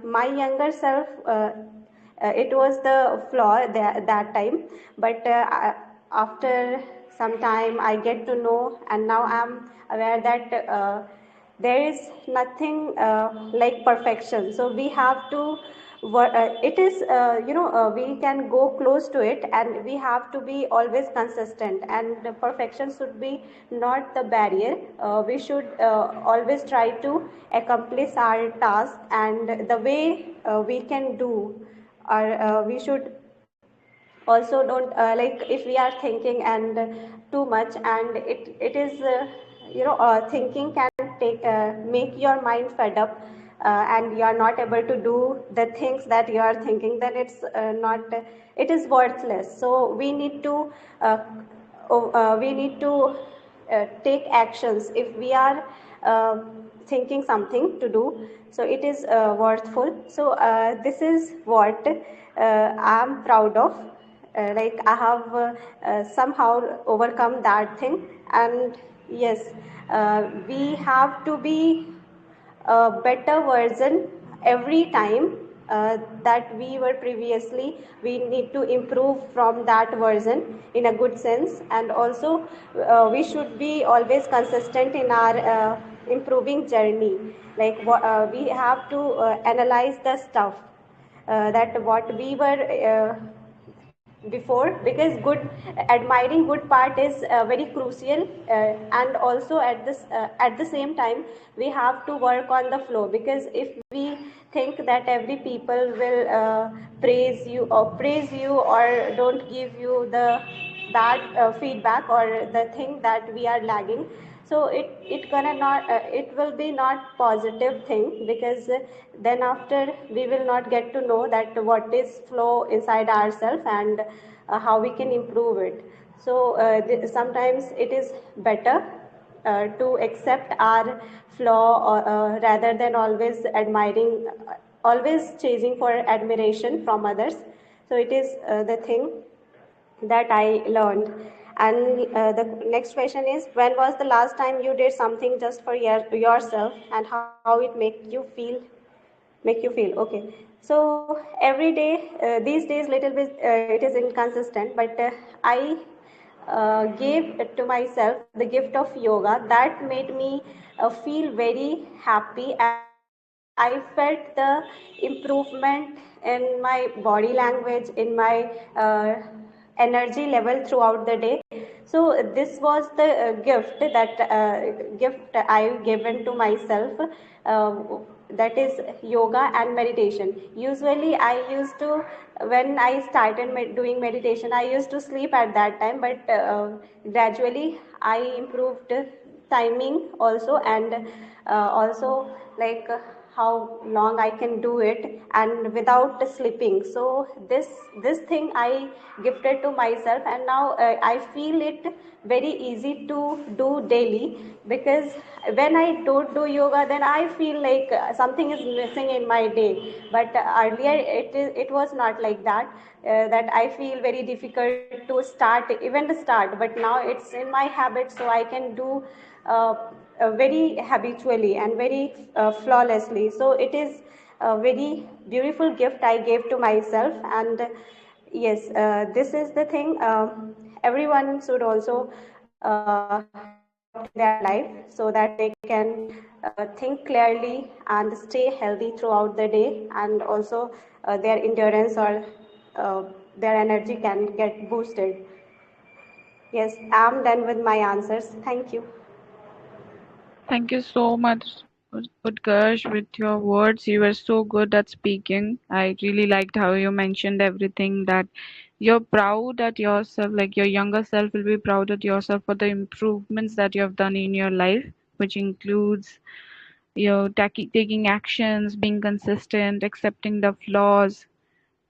my younger self, it was the flaw that time, but after some time, I get to know, and now I'm aware that there is nothing like perfection. So we have to it is we can go close to it, and we have to be always consistent, and the perfection should be not the barrier. We should always try to accomplish our task, and the way we can do, or we should also don't like if we are thinking and too much, and it is thinking can take make your mind fed up, and you are not able to do the things that you are thinking, then it's not it is worthless. So we need to uh, we need to take actions if we are thinking something to do, so it is worthful. So this is what I'm proud of, like I have somehow overcome that thing. And yes, we have to be a better version every time that we were previously. We need to improve from that version in a good sense, and also we should be always consistent in our improving journey. Like we have to analyze the stuff that what we were before, because good admiring good part is very crucial, and also at the same time we have to work on the flow, because if we think that every people will praise you or don't give you the bad feedback or the thing that we are lagging, so it gonna not it will be not positive thing, because then after we will not get to know that what is flow inside ourselves, and how we can improve it. So sometimes it is better to accept our flaw, or, rather than always admiring, always chasing for admiration from others. So it is the thing that I learned. And the next question is, when was the last time you did something just for yourself, and how it make you feel? Okay. So every day, these days, little bit it is inconsistent, but I gave to myself the gift of yoga that made me feel very happy. I felt the improvement in my body language, in my energy level throughout the day. So this was the gift I given to myself, uh, that is yoga and meditation. Usually I used to, when I started doing meditation, I used to sleep at that time, but gradually I improved timing also, and also like how long I can do it and without sleeping. So this thing I gifted to myself, and now I feel it very easy to do daily, because when I don't do yoga, then I feel like something is missing in my day. But earlier it was not like that, that I feel very difficult to start, even to start, but now it's in my habit, so I can do very habitually and very flawlessly. So it is a very beautiful gift I gave to myself. And yes, this is the thing everyone should also adopt in their life so that they can think clearly and stay healthy throughout the day, and also their endurance or their energy can get boosted. Yes, I'm done with my answers. Thank you. Thank you so much, Utkarsh, with your words. You were so good at speaking. I really liked how you mentioned everything, that you're proud at yourself, like your younger self will be proud at yourself for the improvements that you have done in your life, which includes taking actions, being consistent, accepting the flaws,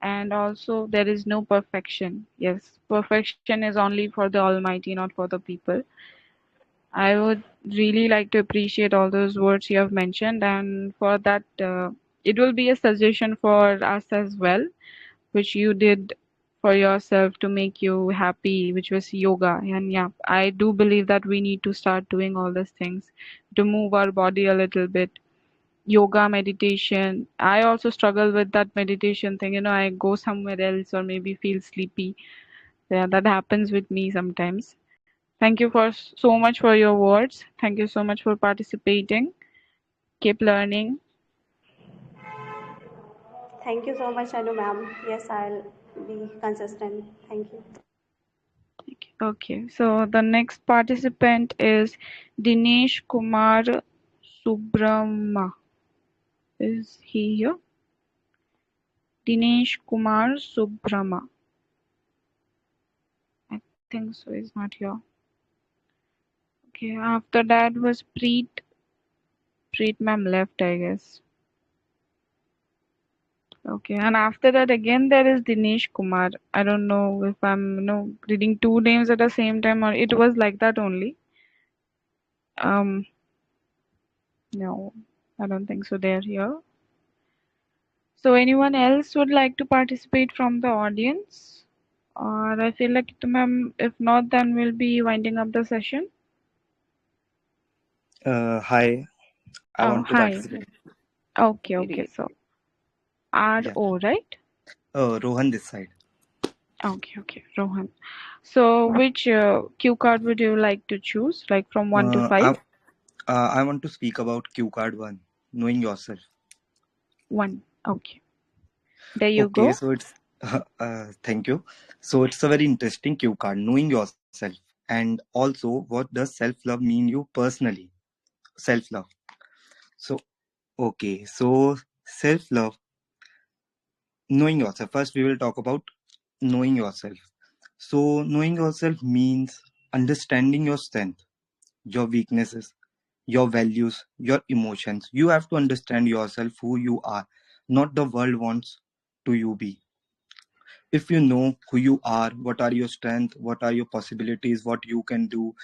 and also there is no perfection. Yes, perfection is only for the Almighty, not for the people. I would really like to appreciate all those words you have mentioned, and for that, it will be a suggestion for us as well, which you did for yourself to make you happy, which was yoga. And yeah, I do believe that we need to start doing all these things to move our body a little bit. Yoga, meditation. I also struggle with that meditation thing. I go somewhere else or maybe feel sleepy. Yeah, that happens with me sometimes. Thank you so much for your words. Thank you so much for participating. Keep learning. Thank you so much, Anu ma'am. Yes, I'll be consistent. Thank you. Okay, so the next participant is Dinesh Kumar Subrahma. Is he here? Dinesh Kumar Subrahma. I think so. He's not here. Okay, after that was Preet. Preet ma'am left, I guess. Okay, and after that again there is Dinesh Kumar. I don't know if I'm reading two names at the same time, or it was like that only. Um, no, I don't think so. They're here. So anyone else would like to participate from the audience? Or I feel like ma'am, if not, then we'll be winding up the session. Hi, I Oh, want to hi. participate. Okay. So Yeah. RO, right? Rohan this side. Okay, Rohan. So which cue card would you like to choose, like from 1 to Uh, 5? I, I want to speak about cue card one, knowing yourself. 1. Okay. There you Okay, go. so it's thank you. So it's a very interesting cue card, knowing yourself, and also what does self love mean you personally? Self love. So okay, so self love, knowing yourself. First, we will talk about knowing yourself. So knowing yourself means understanding your strength, your weaknesses, your values, your emotions. You have to understand yourself, who you are, not the world wants to you be. If you know who you are, what are your strengths, what are your possibilities, what you can do,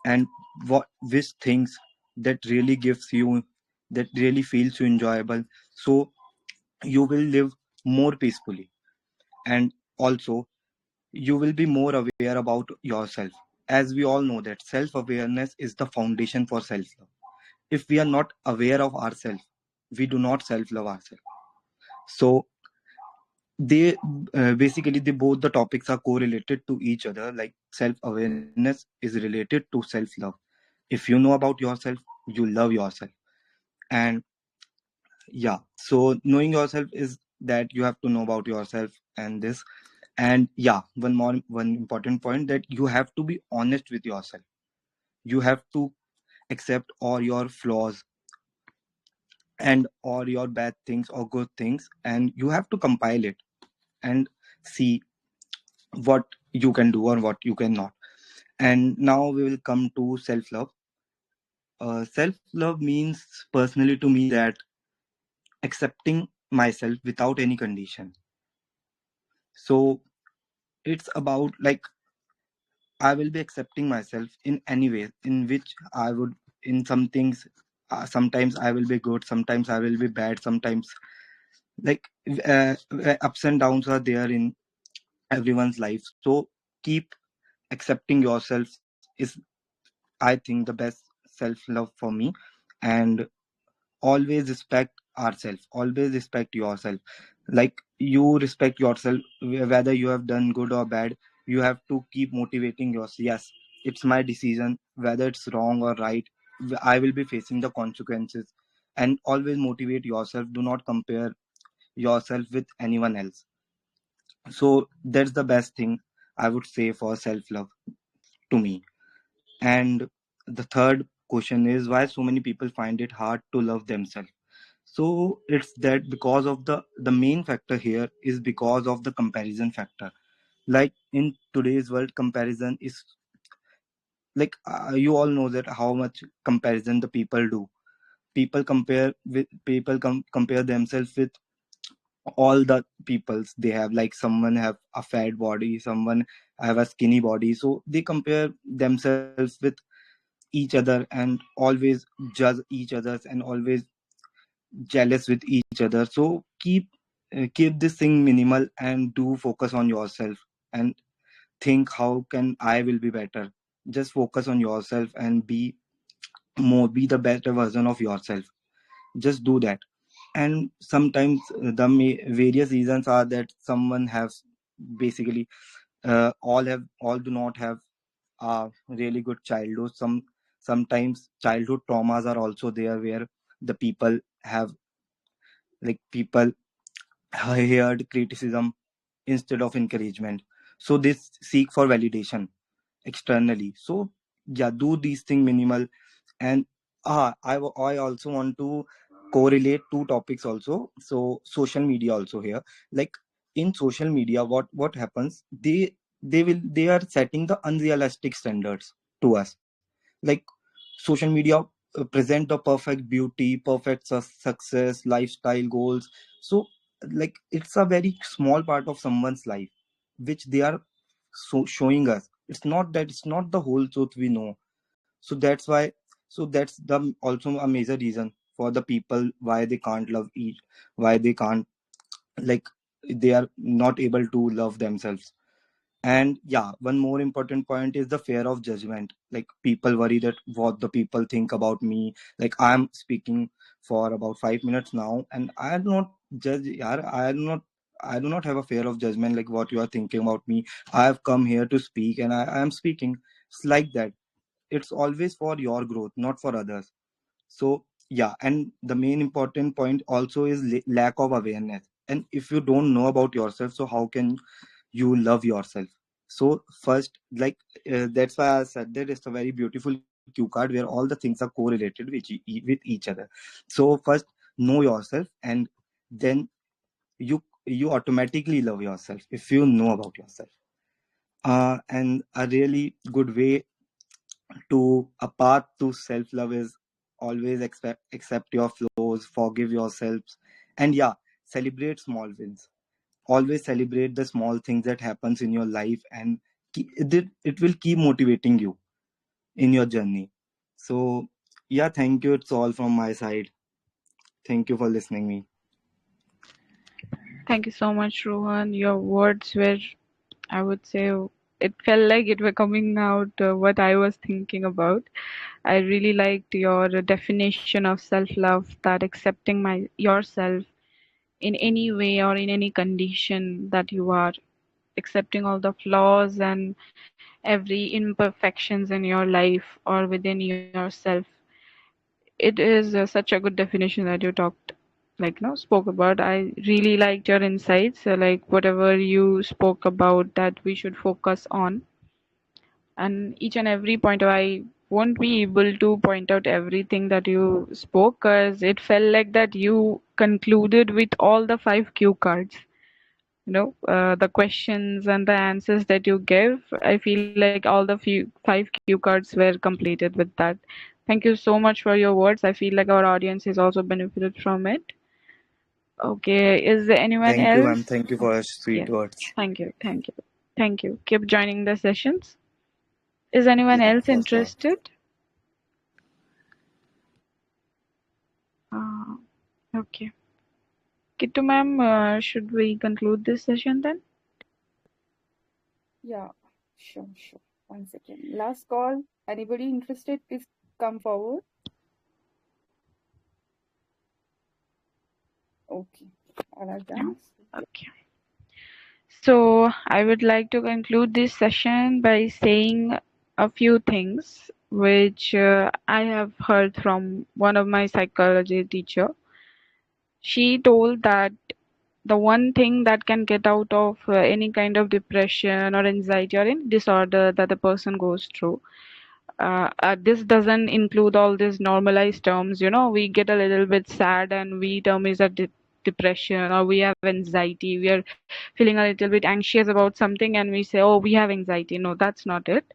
and what which things that really gives you, that really feels you enjoyable, so you will live more peacefully. And also you will be more aware about yourself. As we all know that self awareness is the foundation for self love. If we are not aware of ourselves, we do not self love ourselves. So they basically they both the topics are correlated to each other. Like self awareness is related to self love. If you know about yourself, you love yourself. And yeah, so knowing yourself is that you have to know about yourself. And this, and yeah, one important point, that you have to be honest with yourself. You have to accept all your flaws and all your bad things or good things, and you have to compile it and see what you can do or what you cannot. And now we will come to self love. Self love means personally to me that accepting myself without any condition. So it's about like I will be accepting myself in any way in which I would, in some things, sometimes I will be good, sometimes I will be bad, sometimes like ups and downs are there in everyone's life. So keep accepting yourself is, I think, the best self love for me. And always respect ourselves. Always respect yourself. Like you respect yourself, whether you have done good or bad. You have to keep motivating yourself. Yes, it's my decision, whether it's wrong or right. I will be facing the consequences. And always motivate yourself. Do not compare yourself with anyone else. So that's the best thing I would say for self love to me. And the third question is, why so many people find it hard to love themselves? So it's that because of the main factor here is because of the comparison factor. Like in today's world, comparison is like you all know that how much comparison the people do. People compare themselves with all the peoples they have. Like someone have a fat body, someone have a skinny body, so they compare themselves with each other and always judge each others and always jealous with each other. So keep this thing minimal and do focus on yourself and think how can I will be better. Just focus on yourself and be the better version of yourself. Just do that. And sometimes the various reasons are that someone has basically all do not have a really good childhood. Sometimes childhood traumas are also there, where the people have, like people heard criticism instead of encouragement, so they seek for validation externally. So yeah, do these things minimal. And I also want to correlate two topics also. So social media also here. Like in social media, what happens, they are setting the unrealistic standards to us. Like social media present the perfect beauty, perfect success, lifestyle goals. So like it's a very small part of someone's life which they are showing us. It's not the whole truth we know. So that's why, so that's the also a major reason for the people why they can't love each, why they can't, like they are not able to love themselves. And yeah, one more important point is the fear of judgment. Like people worry that what the people think about me. Like I'm speaking for about 5 minutes now, and I do not judge. Yeah, I do not have a fear of judgment. Like what you are thinking about me. I have come here to speak, and I am speaking. It's like that. It's always for your growth, not for others. So yeah, and the main important point also is lack of awareness. And if you don't know about yourself, so how can you love yourself? So first, like that's why I said that it's a very beautiful cue card where all the things are correlated with with each other. So first, know yourself, and then you automatically love yourself if you know about yourself. And a really good way to a path to self love is always accept your flaws, forgive yourselves, and yeah, celebrate small wins. Always celebrate the small things that happens in your life, and it will keep motivating you in your journey. So yeah, thank you. It's all from my side. Thank you for listening me. Thank you so much, Rohan. Your words were, I would say, it felt like it were coming out what I was thinking about. I really liked your definition of self-love, that accepting yourself in any way or in any condition that you are, accepting all the flaws and every imperfections in your life or within yourself. It is such a good definition that you talked, like, spoke about. I really liked your insights, like whatever you spoke about that we should focus on, and each and every point. I won't be able to point out everything that you spoke, because it felt like that you concluded with all the 5 cue cards. The questions and the answers that you gave, I feel like all the 5 cue cards were completed with that. Thank you so much for your words. I feel like our audience is also benefited from it. Okay, is there anyone Thank you, ma'am. else? Thank you for your Yes. sweet words. Thank you. Keep joining the sessions. Is anyone Yeah, else for sure. interested? Uh, okay. Kittu ma'am, should we conclude this session then? Yeah, sure. One second. Last call. Anybody interested? Please come forward. Okay. All are Yeah. done. Okay. So I would like to conclude this session by saying a few things which I have heard from one of my psychology teacher. She told that the one thing that can get out of any kind of depression or anxiety or any disorder that the person goes through, this doesn't include all these normalized terms. We get a little bit sad and we term is a depression, or we have anxiety, we are feeling a little bit anxious about something and we say, oh, we have anxiety. No, that's not it.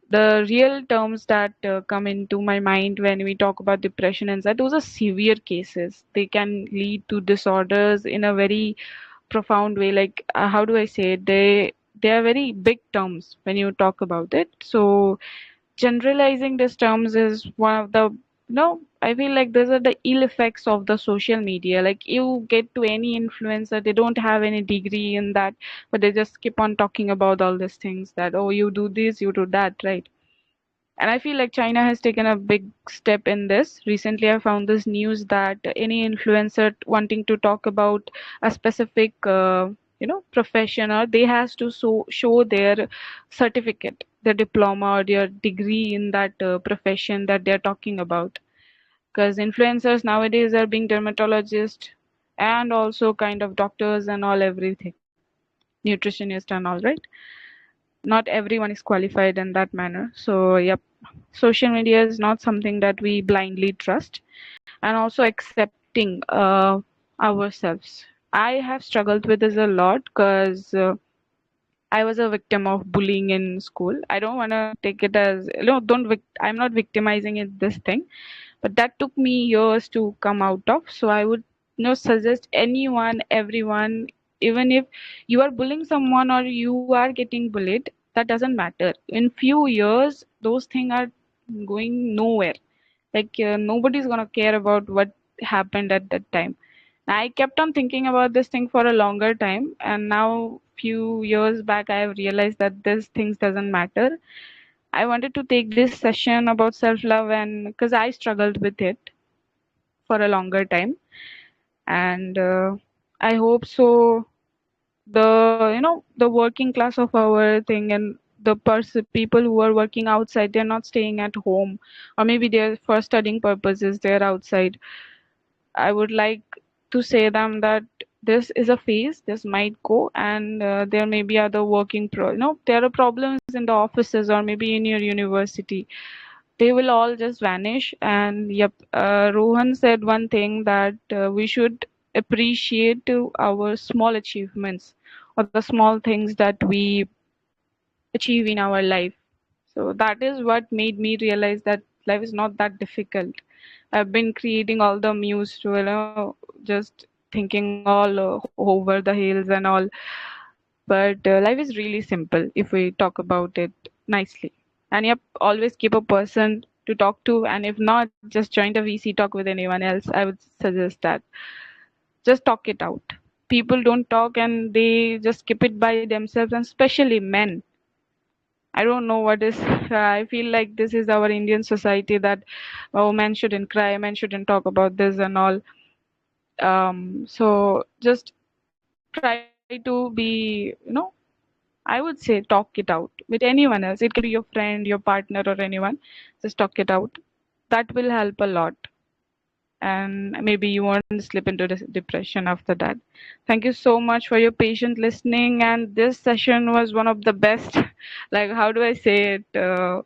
The real terms that come into my mind when we talk about depression and anxiety, those are severe cases. They can lead to disorders in a very profound way. Like, how do I say it? They are very big terms when you talk about it. So generalizing these terms is one of the, I feel like these are the ill effects of the social media. Like, you get to any influencer, they don't have any degree in that, but they just keep on talking about all these things that, oh, you do this, you do that, right? And I feel like China has taken a big step in this. Recently, I found this news that any influencer wanting to talk about a specific, profession, or they has to show their certificate, their diploma or their degree in that profession that they're talking about. Because influencers nowadays are being dermatologists and also kind of doctors and all everything, nutritionist and all, right? Not everyone is qualified in that manner. So, yep, social media is not something that we blindly trust. And also accepting ourselves. I have struggled with this a lot because I was a victim of bullying in school. I don't want to take it as, don't I'm not victimizing it this thing, but that took me years to come out of. So I would, suggest anyone, everyone, even if you are bullying someone or you are getting bullied, that doesn't matter. In few years, those things are going nowhere. Like, nobody's gonna care about what happened at that time. I kept on thinking about this thing for a longer time, and now few years back I have realized that this things doesn't matter. I wanted to take this session about self love, and because I struggled with it for a longer time, and I hope so the, the working class of our thing, and the people who are working outside, they're not staying at home, or maybe they're for studying purposes, they're outside. I would like to say them that this is a phase, this might go, and there may be other there are problems in the offices or maybe in your university. They will all just vanish. And yep, Rohan said one thing that we should appreciate our small achievements, or the small things that we achieve in our life. So that is what made me realize that life is not that difficult. I've been creating all the muse to, just thinking all over the hills and all. But life is really simple if we talk about it nicely. And yep, always keep a person to talk to. And if not, just join the VC talk with anyone else. I would suggest that. Just talk it out. People don't talk and they just keep it by themselves, and especially men. I don't know what is. I feel like this is our Indian society that, oh, men shouldn't cry, men shouldn't talk about this and all. So just try to be, I would say talk it out with anyone else. It can be your friend, your partner, or anyone. Just talk it out. That will help a lot. And maybe you won't slip into depression after that. Thank you so much for your patient listening. And this session was one of the best. Like, how do I say it?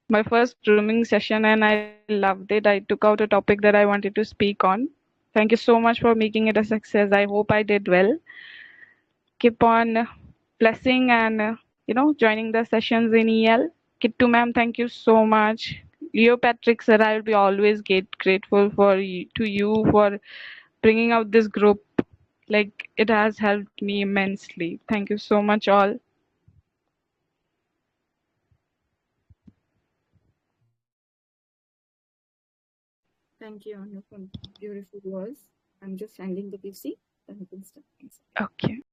My first grooming session, and I loved it. I took out a topic that I wanted to speak on. Thank you so much for making it a success. I hope I did well. Keep on blessing and, joining the sessions in EL. Kittu ma'am, thank you so much. Leo Patrick sir, I will be always grateful to you for bringing out this group. Like, it has helped me immensely. Thank you so much, all. Thank you, Anu, for beautiful words. I'm just handing the PC. Then we can start. Okay.